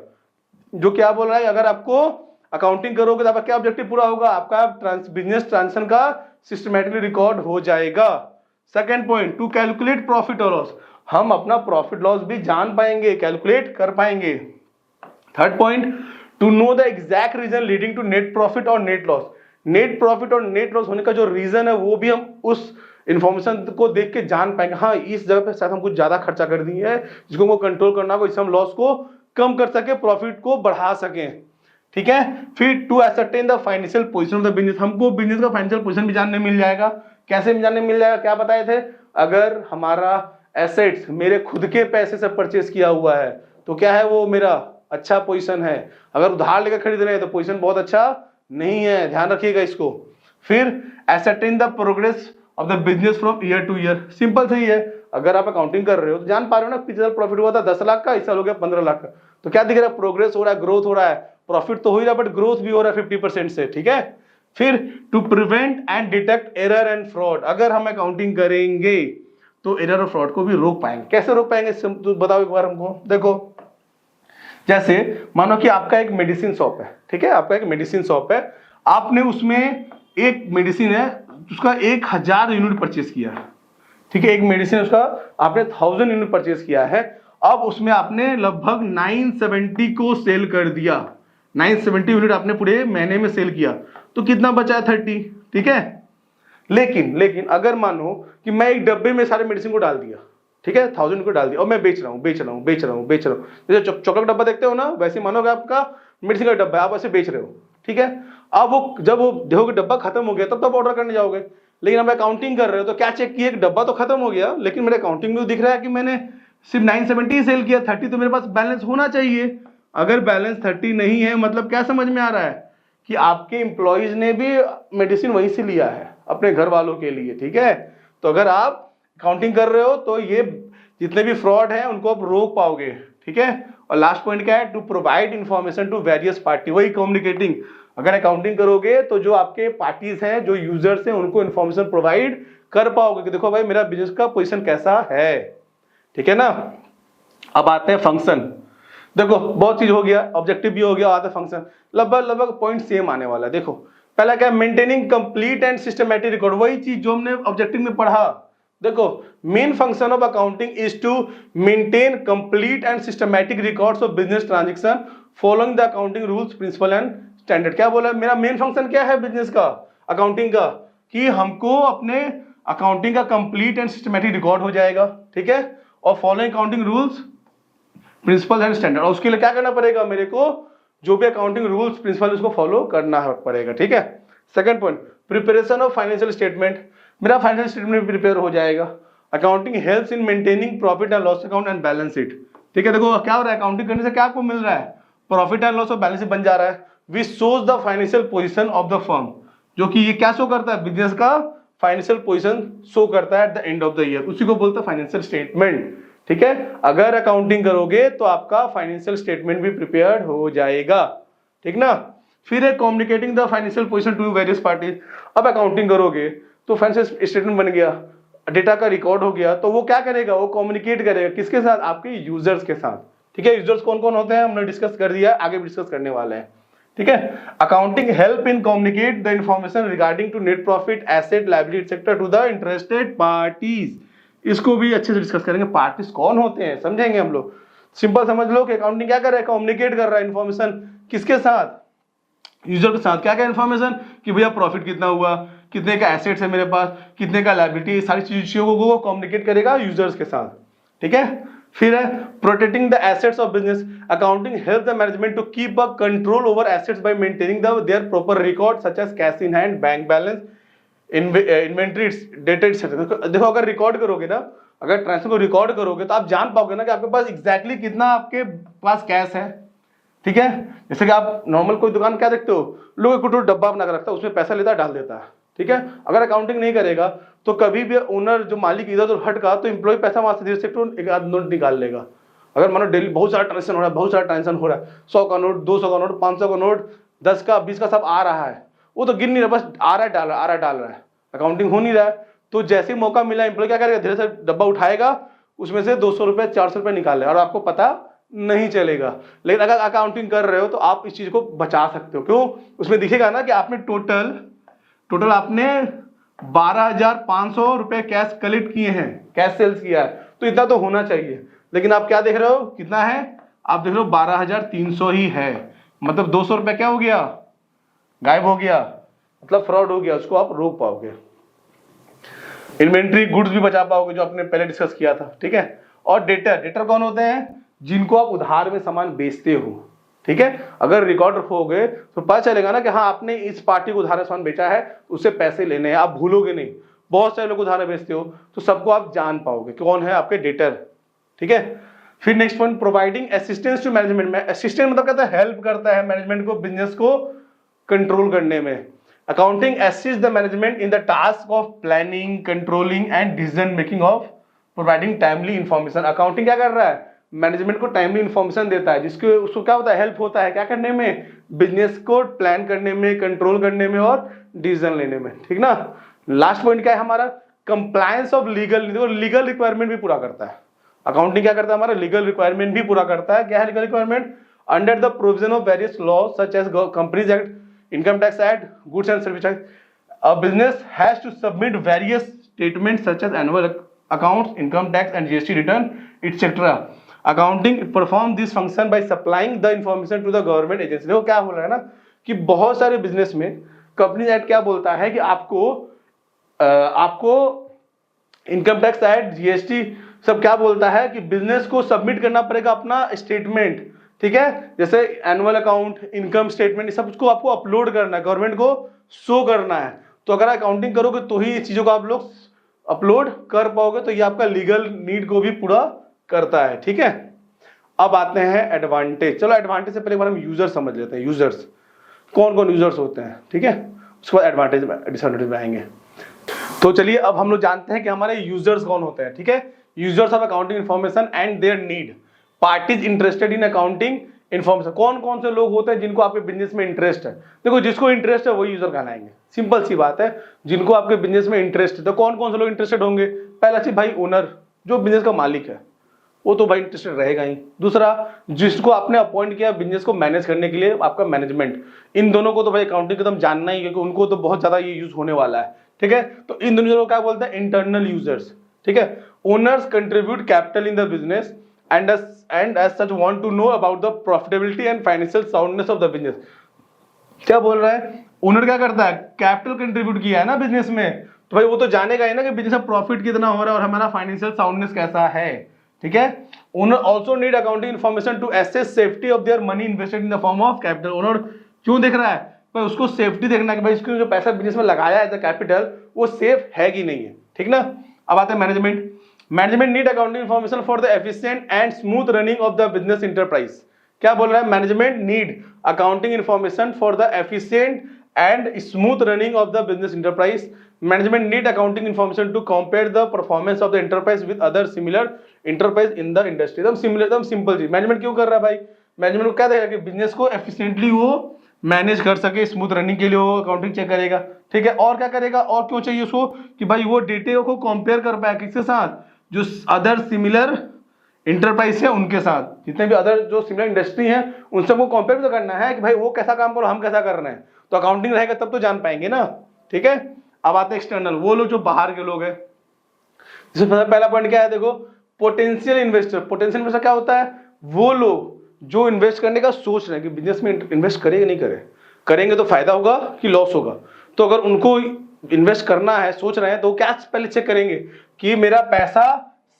जो क्या बोल रहा है, अगर आपको अकाउंटिंग करोगे तो आपका क्या ऑब्जेक्टिव पूरा होगा, आपका बिजनेस ट्रांजेक्शन का सिस्टमैटिकली रिकॉर्ड हो जाएगा। Second point, to calculate profit और लॉस, हम अपना प्रॉफिट लॉस भी जान पाएंगे, कैलकुलेट कर पाएंगे। Third point, to know the exact reason leading to net profit और नेट लॉस। नेट प्रॉफिट और नेट लॉस होने का जो रीजन है वो भी हम उस इंफॉर्मेशन को देख के जान पाएंगे, हाँ इस जगह पे शायद हम कुछ ज्यादा खर्चा कर दिए है, जिसको हमको कंट्रोल करना होगा, इससे हम लॉस को कम कर सके, प्रॉफिट को बढ़ा सके, ठीक है। फिर to ascertain the financial position of the business, हमको बिजनेस का फाइनेंशियल पोजीशन भी जानने मिल जाएगा। कैसे जानने मिल जाएगा, क्या बताए थे, अगर हमारा एसेट्स मेरे खुद के पैसे से परचेस किया हुआ है तो क्या है, वो मेरा अच्छा पोजीशन है। अगर उधार लेकर खरीद रहे हैं तो पोजीशन बहुत अच्छा नहीं है, ध्यान रखिएगा इसको। फिर ascertain the progress of the business from year two year, simple सही है, अगर आप अकाउंटिंग कर रहे हो तो जान पा रहे हो ना, पिछले साल प्रॉफिट हुआ था 10 लाख का, इस साल हो गया 15 लाख का, तो क्या दिख रहा है, प्रोग्रेस हो रहा है, ग्रोथ हो रहा है, प्रॉफिट तो हो ही रहा है बट ग्रोथ भी हो रहा है 50% से, ठीक है। फिर to prevent and detect error and fraud, अगर हम अकाउंटिंग करेंगे तो एरर और फ्रॉड को भी रोक पाएंगे। कैसे रोक पाएंगे, तो बताओ एक बार हमको। देखो जैसे मानो कि आपका एक मेडिसिन शॉप है, ठीक है, आपका एक मेडिसिन शॉप है, आपने उसमें एक मेडिसिन है उसका 1000 यूनिट परचेस किया है, ठीक है, एक मेडिसिन उसका आपने 1000 यूनिट परचेस किया है। अब उसमें आपने लगभग 970 को सेल कर दिया, 970 यूनिट आपने पूरे महीने में सेल किया, तो कितना बचा, 30, ठीक है। लेकिन अगर मानो कि मैं एक डब्बे में सारे मेडिसिन को डाल दिया, ठीक है, 1000 को डाल दिया, और मैं बेच रहा हूँ, जैसे चॉकलेट डब्बा देखते हो ना, वैसे मानोगे आपका मेडिसिन का डब्बा है, आप ऐसे बेच रहे हो, ठीक है। अब वो जब वो देखोगे डब्बा खत्म हो गया तब तो ऑर्डर करने जाओगे, लेकिन अब अकाउंटिंग कर रहे हो तो क्या चेक किया, डब्बा तो खत्म हो गया, लेकिन मेरे अकाउंटिंग में दिख रहा है कि मैंने सिर्फ 970 सेल किया, 30 तो मेरे पास बैलेंस होना चाहिए। अगर बैलेंस 30 नहीं है, मतलब क्या समझ में आ रहा है कि आपके एम्प्लॉइज ने भी मेडिसिन वहीं से लिया है अपने घर वालों के लिए, ठीक है। तो अगर आप अकाउंटिंग कर रहे हो तो ये जितने भी फ्रॉड है उनको आप रोक पाओगे, ठीक है। और लास्ट पॉइंट क्या है, to provide information to various party, वही कम्युनिकेटिंग, अगर अकाउंटिंग करोगे तो जो आपके पार्टीज हैं, जो यूजर्स हैं, उनको इंफॉर्मेशन प्रोवाइड कर पाओगे कि देखो भाई मेरा बिजनेस का पोजीशन कैसा है, ठीक है ना। अब आते हैं फंक्शन। देखो बहुत चीज हो गया, ऑब्जेक्टिव भी हो गया, आते फंक्शन, लगभग पॉइंट सेम आने वाला है। देखो पहला क्या है, maintaining complete and systematic record, वही चीज जो हमने ऑब्जेक्टिव में पढ़ा। देखो main function of accounting is to maintain complete and systematic records of business transaction following the accounting rules, principle and standard. क्या बोला, मेरा मेन फंक्शन क्या है बिजनेस का, अकाउंटिंग का, कि हमको अपने अकाउंटिंग का कंप्लीट एंड सिस्टमैटिक रिकॉर्ड हो जाएगा, ठीक है, और following accounting rules, principle and standard. और उसके लिए क्या करना पड़ेगा, मेरे को जो भी अकाउंटिंग रूल्स प्रिंसिपल उसको फॉलो करना पड़ेगा, ठीक है। Second point, preparation of financial statement, मेरा फाइनेंशियल स्टेटमेंट प्रिपेयर हो जाएगा। Accounting helps in maintaining profit and loss account and balance sheet, ठीक है। देखो क्या हो रहा है, अकाउंटिंग करने से क्या आपको मिल रहा है, प्रॉफिट एंड लॉस और बैलेंस शीट बन जा रहा है, which shows the financial position of the firm, जो कि ये क्या शो करता है, बिजनेस का फाइनेंशियल पोजीशन शो करता है at the end of the year, उसी को बोलते हैं फाइनेंशियल स्टेटमेंट, ठीक है, अगर अकाउंटिंग करोगे तो आपका फाइनेंशियल स्टेटमेंट भी प्रिपेयर्ड हो जाएगा, ठीक ना। फिर है communicating the financial position to various parties. अब अकाउंटिंग करोगे तो फाइनेंशियल स्टेटमेंट बन गया, डेटा का रिकॉर्ड हो गया, तो वो क्या करेगा, वो कम्युनिकेट करेगा किसके साथ, आपके यूजर्स के साथ, ठीक है। यूजर्स कौन कौन होते हैं हमने डिस्कस कर दिया, आगे भी डिस्कस करने वाले हैं, ठीक है। Accounting help in communicate the information regarding to net profit, asset, liability etcetera to the interested parties. इसको भी अच्छे से डिस्कस करेंगे, पार्टीज कौन होते हैं समझेंगे हम लोग। सिंपल समझ लो कि अकाउंटिंग क्या कर रहा है, कम्युनिकेट कर रहा है इंफॉर्मेशन किसके साथ, यूजर के साथ। क्या क्या इंफॉर्मेशन कि भैया प्रॉफिट कितना हुआ, कितने का एसेट्स है मेरे पास, कितने का लायबिलिटी, सारी चीजों को कम्युनिकेट करेगा यूजर्स के साथ, ठीक है। फिर है protecting the assets of business. Accounting help the management to keep a control over assets by maintaining their proper record such as cash in hand, bank balance, inventory, debtor etcetera. देखो अगर record करोगे ना, अगर transaction को record करोगे तो आप जान पाओगे ना कि आपके पास एग्जैक्टली कितना आपके पास कैश है, ठीक है। जैसे कि आप नॉर्मल कोई दुकान क्या देखते हो, लोग एक डब्बा बना कर रखता है, उसमें पैसा लेता है डाल देता है, ठीक है। अगर अकाउंटिंग नहीं करेगा तो कभी भी ओनर जो मालिक इधर उधर हटका तो एम्प्लॉय पैसा वहां से धीरे से एक आध नोट निकाल लेगा। अगर मानो डेली बहुत सारा ट्रांजेक्शन हो रहा है, बहुत सारा ट्रांजेक्शन हो रहा है, 100 का नोट, 200 का नोट, 500 का नोट, 10 का, 20 का सब आ रहा है, वो तो गिन नहीं रहा, बस आ रहा है डाल रहा है, आ रहा है डाल रहा है, अकाउंटिंग हो नहीं रहा है। तो जैसे ही मौका मिला एम्प्लॉय क्या करेगा, धीरे से डब्बा उठाएगा, उसमें से 200 रुपए 400 रुपए निकाल लेगा और आपको पता नहीं चलेगा। लेकिन अगर अकाउंटिंग कर रहे हो तो आप इस चीज को बचा सकते हो। क्यों, उसमें दिखेगा ना कि आपने टोटल आपने 12,500 रुपए कैश कलेक्ट किए हैं, कैश सेल्स किया है, तो इतना तो होना चाहिए। लेकिन आप क्या देख रहे हो, कितना है, आप देख रहे हो 12,300 ही है, मतलब 200 रुपए क्या हो गया, गायब हो गया, मतलब फ्रॉड हो गया, उसको आप रोक पाओगे। इन्वेंट्री गुड्स भी बचा पाओगे जो आपने पहले डिस्कस किया था, ठीक है। और डेटर कौन होते हैं, जिनको आप उधार में सामान बेचते हो, ठीक है। अगर रिकॉर्ड रखोगे तो पता चलेगा ना कि हाँ आपने इस पार्टी को उधार में सामान बेचा है, उससे पैसे लेने हैं, आप भूलोगे नहीं। बहुत सारे लोग उधार में बेचते हो तो सबको आप जान पाओगे कौन है आपके डेटर, ठीक है। फिर next point, providing assistance to management में। असिस्टेंट मतलब कहता है हेल्प करता है मैनेजमेंट को बिजनेस को कंट्रोल करने में। Accounting assist the management in the task of planning, controlling and decision making of providing timely information. Accounting क्या कर रहा है, मैनेजमेंट को टाइमली इंफॉर्मेशन देता है, जिसके उसको क्या होता है, हेल्प होता है क्या करने में, बिजनेस को प्लान करने में, कंट्रोल करने में और डिसीजन लेने में, ठीक ना। लास्ट पॉइंट क्या है हमारा, कंप्लायंस ऑफ लीगल रिक्वायरमेंट भी पूरा करता है। अकाउंटिंग क्या करता है, हमारा लीगल रिक्वायरमेंट भी पूरा करता है। क्या है legal requirement, under the provision of various law such as companies act, income tax act, goods and service tax, a business has to submit various statements such as annual accounts, income tax and GST return etcetera. Accounting perform this function by supplying the information to the government agency. देखो क्या बोल रहा है ना कि बहुत सारे business में कंपनीज एक्ट क्या बोलता है कि आपको इनकम टैक्स एक्ट, जीएसटी सब क्या बोलता है कि बिजनेस को सबमिट करना पड़ेगा अपना स्टेटमेंट, ठीक है। जैसे एनुअल अकाउंट, इनकम स्टेटमेंट, सब को आपको अपलोड करना है, गवर्नमेंट को शो करना है। तो अगर अकाउंटिंग करोगे तो ही इस चीजों को आप लोग अपलोड कर पाओगे। तो ये आपका लीगल नीड को भी पूरा करता है, ठीक है। अब आते हैं एडवांटेज। चलो एडवांटेज से पहले एक बार हम यूजर समझ लेते हैं। यूजर्स कौन कौन यूजर्स होते हैं, ठीक है, उसके बाद एडवांटेज डिसएडवांटेज में आएंगे। तो चलिए अब हम लोग जानते हैं कि हमारे यूजर्स कौन होते हैं, ठीक है। Users of accounting information and their need, parties interested in accounting information. कौन कौन से लोग होते हैं जिनको आपके बिजनेस में इंटरेस्ट है। देखो जिसको इंटरेस्ट है वही यूजर कहलाएंगे, सिंपल सी बात है। जिनको आपके बिजनेस में इंटरेस्ट है, तो कौन कौन से लोग इंटरेस्टेड होंगे, पहला चीज भाई ओनर, जो बिजनेस का मालिक है वो तो भाई इंटरेस्टेड रहेगा ही। दूसरा, जिसको आपने अपॉइंट किया बिजनेस को मैनेज करने के लिए, आपका मैनेजमेंट, इन दोनों को तो भाई अकाउंटिंग एकदम जानना ही, क्योंकि उनको तो बहुत ज्यादा ये यूज होने वाला है, ठीक है। तो इन दोनों को क्या बोलते हैं, इंटरनल यूजर्स, ठीक है। Owners contribute capital in the business and as such want to know about the profitability and financial soundness of the business। क्या बोल रहा है, ओनर क्या करता है, कैपिटल कंट्रीब्यूट किया है ना बिजनेस में, तो भाई वो तो जानेगा ही ना कि बिजनेस में प्रॉफिट कितना हो रहा है और हमारा फाइनेंशियल साउंडनेस कैसा है, ठीक है। Owner also need accounting information to assess safety of their money invested in the form of capital. Owner क्यों देख रहा है, भाई उसको सेफ्टी देखना है कि भाई इसको जो पैसा बिजनेस में लगाया है कैपिटल वो सेफ है कि नहीं है, ठीक ना। अब आते हैं management. Management need accounting information for the efficient and smooth running of the business enterprise. क्या बोल रहा है, management need accounting information for the efficient and smooth running of the business enterprise. Management need accounting information to compare the performance of the enterprise with other similar enterprise in the industry. एकदम similar, एकदम simple चीज। Management क्यों कर रहा है भाई? Management को क्या देगा कि बिजनेस को एफिशिएंटली वो मैनेज कर सके, स्मूथ रनिंग के लिए वो अकाउंटिंग चेक करेगा, ठीक है। और क्या करेगा, और क्यों चाहिए उसको कि भाई वो डेटा को कंपेयर कर पाए किसके साथ, जो अदर सिमिलर इंटरप्राइज है उनके साथ, जितने भी अदर जो सिमिलर इंडस्ट्री है उनसे वो कंपेयर तो करना है कि भाई वो कैसा काम करो, हम कैसा कर रहे हैं। तो अकाउंटिंग रहेगा तब तो जान पाएंगे ना, ठीक है। अब आते हैं एक्सटर्नल, वो लोग जो बाहर के लोग हैं। इसमें पहला पॉइंट क्या है, देखो पोटेंशियल इन्वेस्टर। पोटेंशियल इन्वेस्टर क्या होता है, वो लोग जो इन्वेस्ट करने का सोच रहे हैं कि बिजनेस में इन्वेस्ट करेंगे नहीं करें, करेंगे तो फायदा होगा कि लॉस होगा। तो अगर उनको इन्वेस्ट करना है, सोच रहे हैं, तो क्या पहले चेक करेंगे कि मेरा पैसा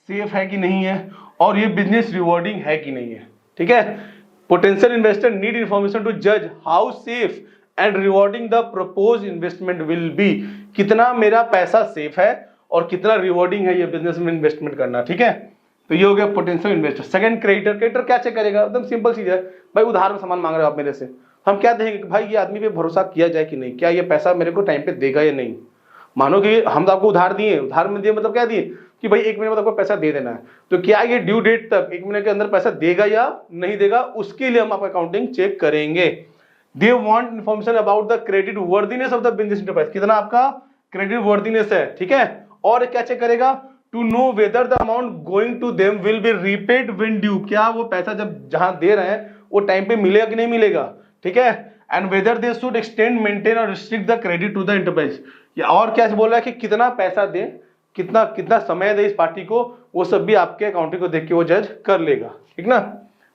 सेफ है कि नहीं है और ये बिजनेस रिवॉर्डिंग है कि नहीं है, ठीक है। Potential investor need information to जज how safe and rewarding the propose investment will be. कितना मेरा पैसा सेफ है और कितना रिवॉर्डिंग है ये बिजनेस में इन्वेस्टमेंट करना, ठीक है। तो ये हो गया potential investor. Second creditor. Creditor क्या चेक करेगा, एकदम सिंपल चीज है भाई, उधार में सामान मांग रहे हो आप मेरे से, हम क्या देखेंगे कि भाई ये आदमी पे भरोसा किया जाए कि नहीं, क्या ये पैसा मेरे को टाइम पे देगा या नहीं। मानो कि हम तो आपको उधार दिए, उधार में दिए मतलब क्या दिए कि भाई 1 महीने बाद आपको पैसा दे देना है, तो क्या ये ड्यू डेट तक 1 महीने के अंदर पैसा देगा या नहीं देगा, उसके लिए हम आपका अकाउंटिंग चेक करेंगे। They want information about the credit worthiness of the business enterprise, कितना आपका क्रेडिट वर्दीनेस है, ठीक है। और क्या चेक करेगा, to know whether the amount going to them will be repaid when due, क्या वो पैसा जब जहां दे रहे हैं वो टाइम पे मिलेगा कि नहीं मिलेगा, ठीक है। And whether they should extend, maintain और restrict the credit to the enterprise. और क्या बोल रहा है कि कितना पैसा दे, कितना कितना समय दे इस पार्टी को, वो सब भी आपके अकाउंटिंग को देख के वो जज कर लेगा, ठीक ना।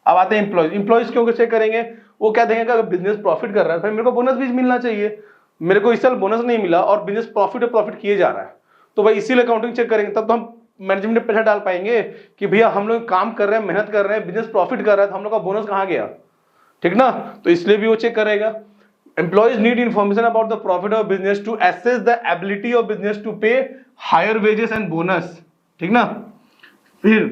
अब आते हैं एम्प्लॉइज। एम्प्लॉइज क्यों चेक करेंगे, वो क्या देखेंगे, अगर बिजनेस प्रॉफिट कर रहा है भाई मेरे को बोनस भी मिलना चाहिए, मेरे को इस साल बोनस नहीं मिला और बिजनेस प्रॉफिट किए जा रहा है, तो भाई इसीलिए अकाउंटिंग चेक करेंगे। तब तो हम मैनेजमेंट में पैसा डाल पाएंगे कि भैया हम लोग काम कर रहे हैं, मेहनत कर रहे हैं, बिजनेस प्रॉफिट कर रहा है, तो हम लोग का बोनस कहाँ गया, ठीक ना। तो इसलिए भी वो चेक करेगा। Employees need information about the profit of business to assess the ability of business to pay higher wages and bonus, ठीक ना। फिर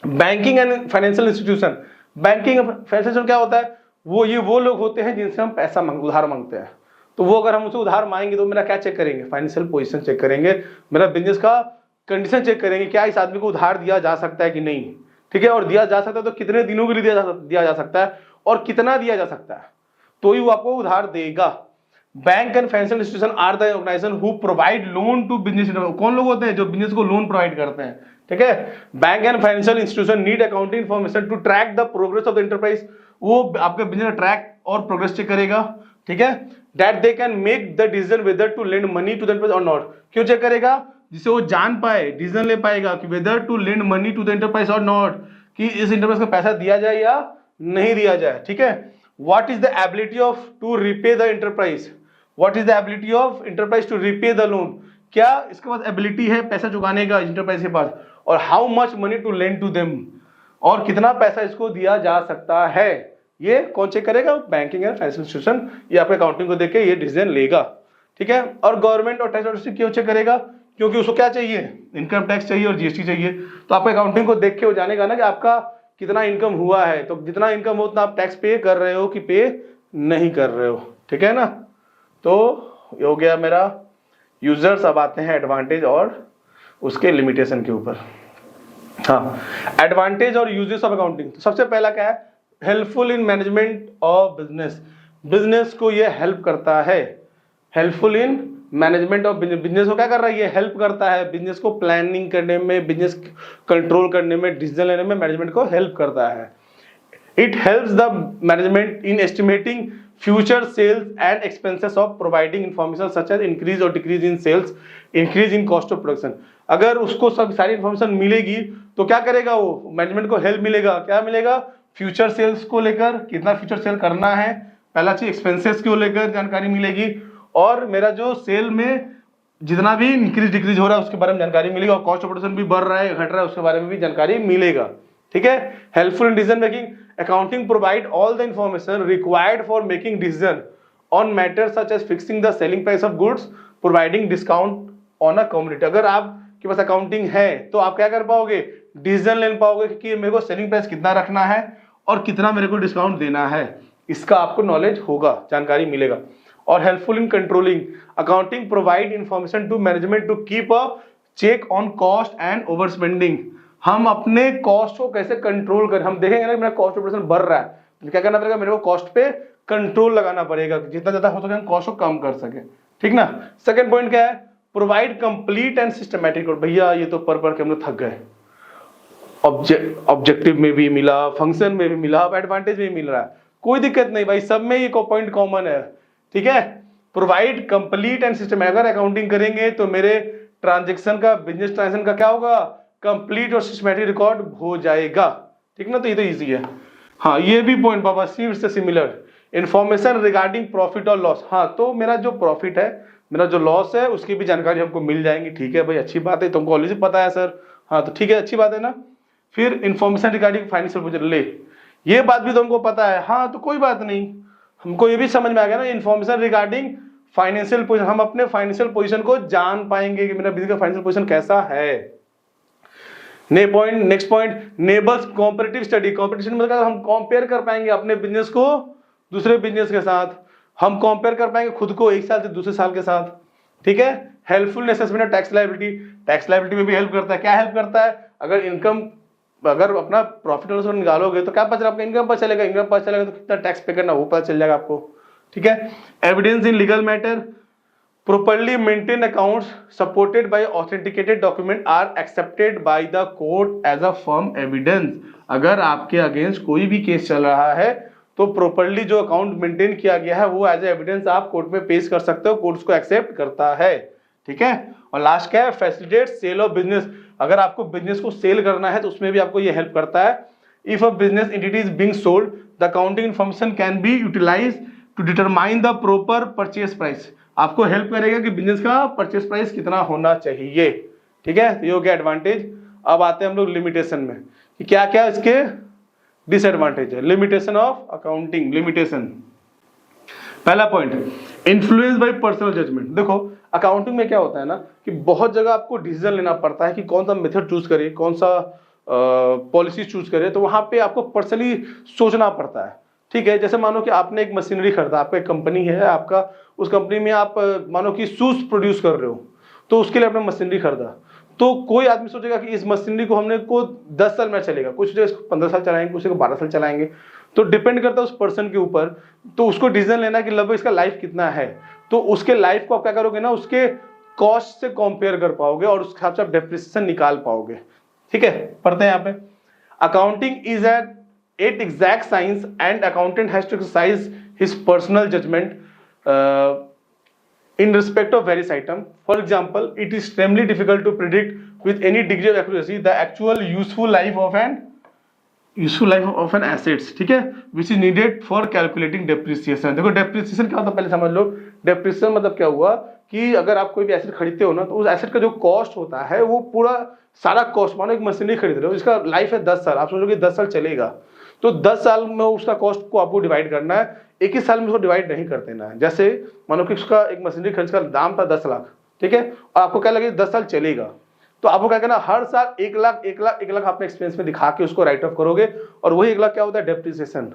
banking and financial institution. Banking financial क्या होता है, वो लोग होते हैं जिनसे हम पैसा उधार मांगते हैं। तो वो अगर हम उनसे उधार मांगेंगे तो मेरा क्या चेक करेंगे, फाइनेंशियल पोजीशन चेक करेंगे, मेरा बिजनेस का कंडीशन चेक करेंगे, क्या इस आदमी को उधार दिया जा सकता है कि नहीं, ठीक है। और दिया जा सकता है तो कितने दिनों के लिए दिया जा सकता है और कितना दिया जा सकता है, तो ही वो आपको उधार देगा। Bank and financial institution are the organisation who provide loan to business. कौन लोग होते हैं, जो बिजनेस को लोन प्रोवाइड करते हैं, ठीक है। Bank and financial institution need accounting information to track the progress of the enterprise, वो आपके बिजनेस ट्रैक और प्रोग्रेस चेक करेगा, ठीक है। That they can make the decision whether to lend money to the enterprise और not. क्यों check करेगा, जिससे वो जान पाए, डिसीजन ले पाएगा कि whether to lend money to the enterprise और नॉट, कि इस एंटरप्राइज को पैसा दिया जाए या नहीं दिया जाए, ठीक है। What is the ability of to repay the enterprise? What is the ability of enterprise to repay the loan? क्या इसके पास एबिलिटी है पैसा चुकाने का इंटरप्राइज के पास, और how much money to lend to them, और कितना पैसा इसको दिया जा सकता है, ये कौन चेक करेगा, बैंकिंग एंड फाइनेंशियल इंस्टीट्यूशन। ये आपके अकाउंटिंग को देख के ये डिसीजन लेगा, ठीक है। और गवर्नमेंट और टैक्स अथॉरिटी क्यों चेक करेगा, क्योंकि उसको क्या चाहिए, इनकम टैक्स चाहिए और जीएसटी चाहिए। तो आपके अकाउंटिंग को देख के वो जानेगा ना कि आपका कितना इनकम हुआ है, तो जितना इनकम हो उतना आप टैक्स पे कर रहे हो कि पे नहीं कर रहे हो, ठीक है ना। तो ये हो गया मेरा यूजर्स। अब आते हैं एडवांटेज और उसके लिमिटेशन के ऊपर। हाँ, एडवांटेज और यूजेस ऑफ अकाउंटिंग। तो सबसे पहला क्या है, helpful in management of business. Business को ये हेल्प करता है, helpful in management of business. Business को क्या कर रहा है, ये हेल्प करता है बिजनेस को प्लानिंग करने में, बिजनेस कंट्रोल करने में, डिसीजन लेने में मैनेजमेंट को हेल्प करता है। It helps the management in estimating future sales and expenses of providing information such as increase और decrease in sales, increase in cost of production. अगर उसको सब सारी इन्फॉर्मेशन मिलेगी तो क्या करेगा, वो मैनेजमेंट को हेल्प मिलेगा। क्या मिलेगा, फ्यूचर सेल्स को लेकर कितना फ्यूचर सेल करना है, पहला चीज एक्सपेंसेस को लेकर जानकारी मिलेगी, और मेरा जो सेल में जितना भी इंक्रीज डिक्रीज हो रहा है उसके बारे में जानकारी मिलेगी, और कॉस्ट ऑफ प्रोडक्शन भी बढ़ रहा है घट रहा है उसके बारे में भी जानकारी मिलेगा, ठीक है। Helpful in decision making. Accounting provide all the information required for making decision on matters such as fixing the selling price of goods, providing discount on a commodity. अगर आपके पास अकाउंटिंग है तो आप क्या कर पाओगे, डिसीजन ले पाओगे कि मेरे को सेलिंग प्राइस कितना रखना है और कितना मेरे को डिस्काउंट देना है, इसका आपको नॉलेज होगा, जानकारी मिलेगा। और helpful in controlling. Accounting provide information to management to keep a check on cost and over spending. हम अपने कॉस्ट को कैसे कंट्रोल करें, हम देखेंगे ना मेरा कॉस्ट ऑपरेशन बढ़ रहा है तो क्या करना पड़ेगा, मेरे को कॉस्ट पे कंट्रोल लगाना पड़ेगा, जितना ज्यादा हो सके हम कॉस्ट को कम कर सके, ठीक ना। सेकंड पॉइंट क्या है, प्रोवाइड कंप्लीट एंड सिस्टमैटिक। भैया ये तो पढ़ के हम लोग थक गए, ऑब्जेक्टिव में भी मिला, फंक्शन में भी मिला, अब एडवांटेज में भी मिल रहा है, कोई दिक्कत नहीं भाई, सब में ये पॉइंट कॉमन है, ठीक है। प्रोवाइड कंप्लीट एंड सिस्टम, अगर अकाउंटिंग करेंगे तो मेरे ट्रांजेक्शन का, बिजनेस ट्रांजेक्शन का क्या होगा, कंप्लीट और सिस्टमैटिक रिकॉर्ड हो जाएगा, ठीक ना। तो ये तो इजी है। हाँ ये भी पॉइंट बाबा सी से सिमिलर, इंफॉर्मेशन रिगार्डिंग प्रॉफिट और लॉस। हाँ तो मेरा जो प्रॉफिट है, मेरा जो लॉस है, उसकी भी जानकारी हमको मिल जाएंगी, ठीक है भाई, अच्छी बात है, तुमको ऑलरेडी पता है सर, हाँ तो ठीक है, अच्छी बात है ना। फिर इंफॉर्मेशन रिगार्डिंग फाइनेंशियल पोजीशन, ले ये बात भी तुमको पता है, हाँ तो कोई बात नहीं, हमको ये भी समझ में आ गया ना, इंफॉर्मेशन रिगार्डिंग फाइनेंशियल पोजीशन, हम अपने फाइनेंशियल पोजीशन को जान पाएंगे कि मेरा बिजनेस का फाइनेंशियल पोजीशन कैसा है। Next point, enables comparative study. Competition मतलब हम कंपेयर कर पाएंगे अपने बिजनेस को दूसरे बिजनेस के साथ, हम कंपेयर कर पाएंगे खुद को एक साल से दूसरे साल के साथ, ठीक है। Helpful assessment of tax liability, tax liability में भी हेल्प करता है। क्या हेल्प करता है, अगर अपना प्रॉफिट और लॉस निकालोगे तो क्या पता चलेगा, आपका इनकम पता चलेगा, इनकम पता चलेगा तो कितना टैक्स पे करना वो पता चल जाएगा आपको, ठीक है। Evidence in legal matter, properly maintained accounts supported by authenticated document are accepted by the court as a firm evidence। अगर आपके अगेंस्ट कोई भी केस चल रहा है तो प्रॉपर्ली जो अकाउंट मेंटेन किया गया है वो एज ए एविडेंस आप कोर्ट में पेश कर सकते हो, कोर्ट उसको एक्सेप्ट करता है, ठीक है। और लास्ट क्या है, फैसिलिटेट सेल ऑफ बिजनेस। अगर आपको बिजनेस को सेल करना है तो उसमें भी आपको ये हेल्प करता है। If a business entity is being sold, the accounting information can be utilised to determine the proper purchase price. आपको हेल्प करेगा कि बिजनेस का परचेस प्राइस कितना होना चाहिए, ठीक है। तो ये हो गया एडवांटेज। अब आते हैं हम लोग लिमिटेशन में कि क्या क्या इसके डिसएडवांटेज है। लिमिटेशन ऑफ अकाउंटिंग, लिमिटेशन, पहला point, influence by personal judgement. देखो अकाउंटिंग में क्या होता है ना कि बहुत जगह आपको डिसीजन लेना पड़ता है कि कौन सा मेथड चूज करे, कौन सा पॉलिसी चूज करे, तो वहां पे आपको पर्सनली सोचना पड़ता है, ठीक है। जैसे मानो कि आपने एक मशीनरी खरीदा, आपका एक कंपनी है, आपका उस कंपनी में आप मानो कि शूज प्रोड्यूस कर रहे हो, तो उसके लिए आपने मशीनरी खरीदा, तो कोई आदमी सोचेगा कि इस मशीनरी को हमने को 10 साल में चलेगा, कुछ सोचेगा इसको 15 साल चलाएंगे, कुछ को 12 साल चलाएंगे, तो डिपेंड करता है उस पर्सन के ऊपर। तो उसको डिसीजन लेना कि लगभग इसका लाइफ कितना है, तो उसके लाइफ को आप क्या करोगे ना, उसके कॉस्ट से कंपेयर कर पाओगे और उस हिसाब से आप डेप्रिसिएशन निकाल पाओगे, ठीक है। पढ़ते हैं यहाँ पे, accounting is at exact science and accountant has to exercise his personal judgement in respect of various item. For example, it is extremely difficult to predict with any degree of accuracy the actual useful life of an assets, ठीक है, which is needed for calculating depreciation। देखो depreciation क्या होता है पहले समझ लो। depreciation मतलब क्या हुआ कि अगर आप कोई भी एसेट खरीदते हो ना, तो उस एसेट का जो कॉस्ट होता है वो पूरा सारा कॉस्ट, मानो एक मशीनरी खरीद रहे हो, इसका लाइफ है 10 साल, आप सोचो कि 10 साल चलेगा, तो 10 साल में उसका कॉस्ट को आपको डिवाइड करना है, एक ही साल में उसको डिवाइड नहीं कर देना है। जैसे मानो कि उसका एक मशीनरी खर्च का दाम था 10 लाख, ठीक है, और आपको क्या लगे 10 साल चलेगा, तो आपको क्या करना, हर साल 1 लाख अपने एक्सपेंस में दिखा के उसको राइट ऑफ करोगे, और वही 1 लाख क्या होता है, डेप्रिसिएशन,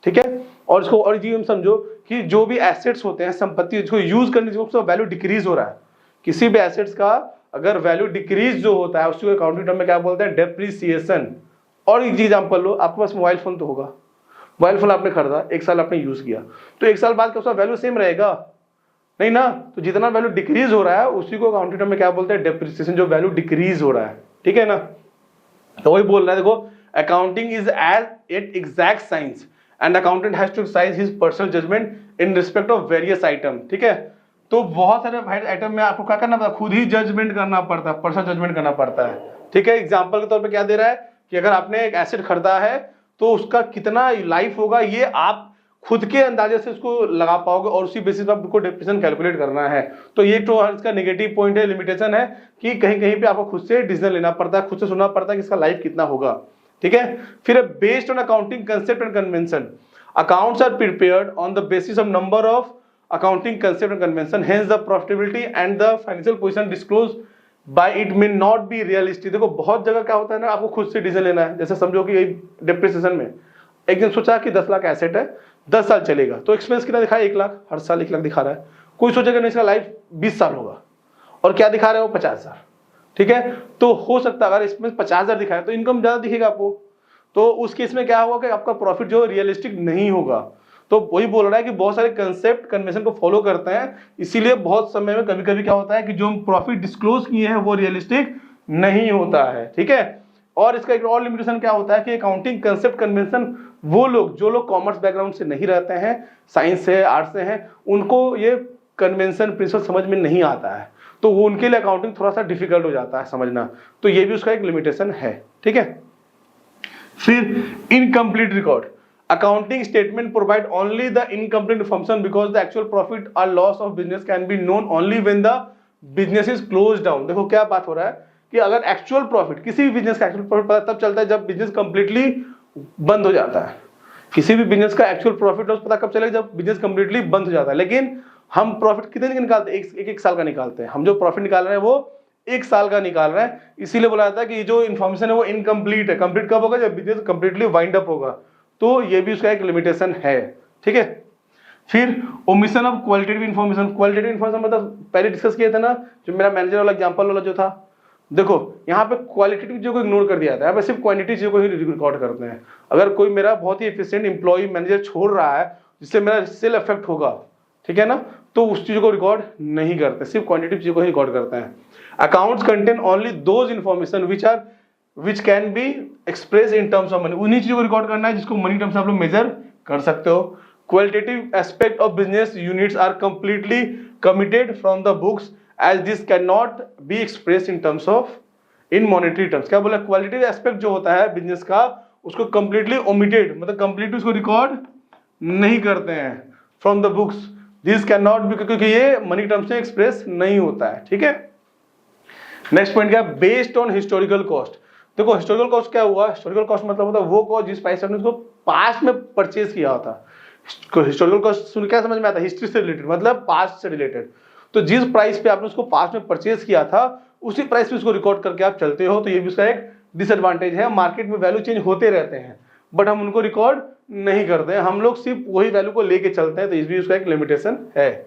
ठीक है। और इसको और जी हम समझो कि जो भी एसेट्स होते हैं, संपत्ति जिसको यूज करने से वैल्यू डिक्रीज हो रहा है, किसी भी एसेट्स का अगर वैल्यू डिक्रीज जो होता है उसको अकाउंटिंग टर्म में क्या बोलते हैं, डेप्रिसिएशन। और एक एग्जांपल लो, आपके पास मोबाइल फोन तो होगा, मोबाइल फोन आपने खरीदा, 1 साल आपने यूज किया, तो 1 साल बाद क्या उसका वैल्यू सेम रहेगा, नहीं ना, तो जितना वैल्यू डिक्रीज हो रहा है उसी को अकाउंटिंग टर्म में क्या बोलते हैं, डेप्रिसिएशन, जो वैल्यू डिक्रीज हो रहा है, ठीक है ना। तो वही बोल रहा है, देखो accounting is as it exact science and accountant has to exercise his personal judgement in respect of various item, ठीक है। तो बहुत सारे आइटम में आपको क्या करना पड़ता है, खुद ही जजमेंट करना पड़ता है, पर्सनल जजमेंट करना पड़ता है, ठीक है। एग्जाम्पल के तौर पर क्या दे रहा है कि अगर आपने एक एसेट खरीदा है तो उसका कितना लाइफ होगा ये आप खुद के अंदाजे से उसको लगा पाओगे, और उसी बेसिस पर आपको डेप्रिसिएशन कैलकुलेट करना है। तो ये तो इसका नेगेटिव पॉइंट है, लिमिटेशन है कि कहीं कहीं पे आपको खुद से डिसीजन लेना पड़ता है, खुद से सुनना पड़ता है कि इसका लाइफ कितना होगा, ठीक है। फिर based on accounting concept and convention, accounts are prepared on the basis of number of accounting concept and convention, hence the profitability and the financial position disclose by it may not be realistic. देखो बहुत जगह क्या होता है ना, आपको खुद से डिसीजन लेना है। जैसे समझो कि डेप्रिसिएशन में एक दिन सोचा कि 10 लाख एसेट है, 10 साल चलेगा तो एक्सपेंस कितना दिखा है 1 लाख, हर साल 1 लाख दिखा रहा है। कोई सोचेगा नहीं इसका लाइफ 20 साल होगा और क्या दिखा रहे हो 50,000, ठीक है। तो हो सकता है अगर इसमें 50,000 दिखाए तो इनकम ज्यादा दिखेगा आपको, तो उस केस में क्या होगा कि आपका प्रॉफिट जो रियलिस्टिक नहीं होगा। तो वही बोल रहा है कि बहुत सारे कंसेप्ट कन्वेंशन को फॉलो करते हैं, इसीलिए बहुत समय में कभी कभी क्या होता है कि जो हम प्रॉफिट डिस्क्लोज किए हैं वो रियलिस्टिक नहीं होता है, ठीक है। और इसका एक और लिमिटेशन क्या होता है कि अकाउंटिंग कंसेप्ट कन्वेंशन वो लोग जो लोग कॉमर्स बैकग्राउंड से नहीं रहते हैं, साइंस से आर्ट्स से हैं, उनको ये कन्वेंशन प्रिंसिपल समझ में नहीं आता है, तो वो उनके लिए अकाउंटिंग थोड़ा सा डिफिकल्ट हो जाता है समझना, तो ये भी उसका एक लिमिटेशन है, ठीक है। फिर incomplete record, accounting statement provide only the incomplete information because the actual profit और loss of business can be known only when the business is close down. देखो क्या बात हो रहा है कि अगर एक्चुअल प्रॉफिट, किसी भी बिजनेस का एक्चुअल प्रॉफिट पता तब चलता है जब बिजनेस कंप्लीटली बंद हो जाता है। किसी भी बिजनेस का एक्चुअल प्रॉफिट लॉस पता कब चलेगा जब बिजनेस कंप्लीटली बंद हो जाता है। लेकिन हम प्रॉफिट कितने दिन निकालते हैं, एक साल का निकालते हैं। हम जो प्रॉफिट निकाल रहे हैं वो 1 साल का निकाल रहे हैं, इसीलिए बोला जाता है कि जो इन्फॉर्मेशन है वो इनकम्प्लीट है। कंप्लीट कब होगा जब बिजनेस कंप्लीटली वाइंड अप होगा, तो ये भी उसका एक लिमिटेशन है, ठीक है। फिर omission of qualitative information, qualitative information मतलब पहले डिस्कस किया था ना, जो मेरा मैनेजर वाला एग्जांपल वाला जो था। देखो यहाँ पे क्वालिटेटिव चीजों को इग्नोर कर दिया था, यहाँ पे सिर्फ क्वांटिटी चीजों को ही रिकॉर्ड करते हैं। अगर कोई मेरा बहुत ही एफिशिएंट एम्प्लॉय मैनेजर छोड़ रहा है जिससे मेरा सेल इफेक्ट होगा, ठीक है ना, तो उस चीज को रिकॉर्ड नहीं करते, सिर्फ क्वांटिटी चीजों को ही रिकॉर्ड करते हैं। Accounts contain only those information which can be express in terms of money, उन्हीं चीजों को रिकॉर्ड करना है जिसको मनी टर्म्स आप लोग मेजर कर सकते हो। Qualitative aspect of business units are completely committed from the books as this can not be express in terms of in monetary terms. क्या बोला, क्वालिटेटिव एस्पेक्ट जो होता है बिजनेस का उसको कंप्लीटली ओमिटेड, मतलब कंप्लीटली उसको रिकॉर्ड नहीं करते हैं from the books, this can not B, क्योंकि ये मनी टर्म्स में एक्सप्रेस नहीं होता है, ठीक है। नेक्स्ट पॉइंट क्या, बेस्ड ऑन हिस्टोरिकल कॉस्ट। देखो हिस्टोरिकल कॉस्ट क्या हुआ, हिस्टोरिकल कॉस्ट मतलब होता है वो कॉस्ट जिस प्राइस आपने उसको पास्ट में परचेज किया होता। हिस्टोरिकल कॉस्ट सुन क्या समझ में आता है, हिस्ट्री से रिलेटेड, मतलब पास्ट से रिलेटेड। तो जिस प्राइस पे आपने उसको पास्ट में परचेज किया था उसी प्राइस पे उसको रिकॉर्ड करके आप चलते हो, तो ये भी उसका एक डिसएडवांटेज है। मार्केट में वैल्यू चेंज होते रहते हैं बट हम उनको रिकॉर्ड नहीं करते हैं, हम लोग सिर्फ वही वैल्यू को लेके चलते हैं, तो इस भी उसका एक लिमिटेशन है।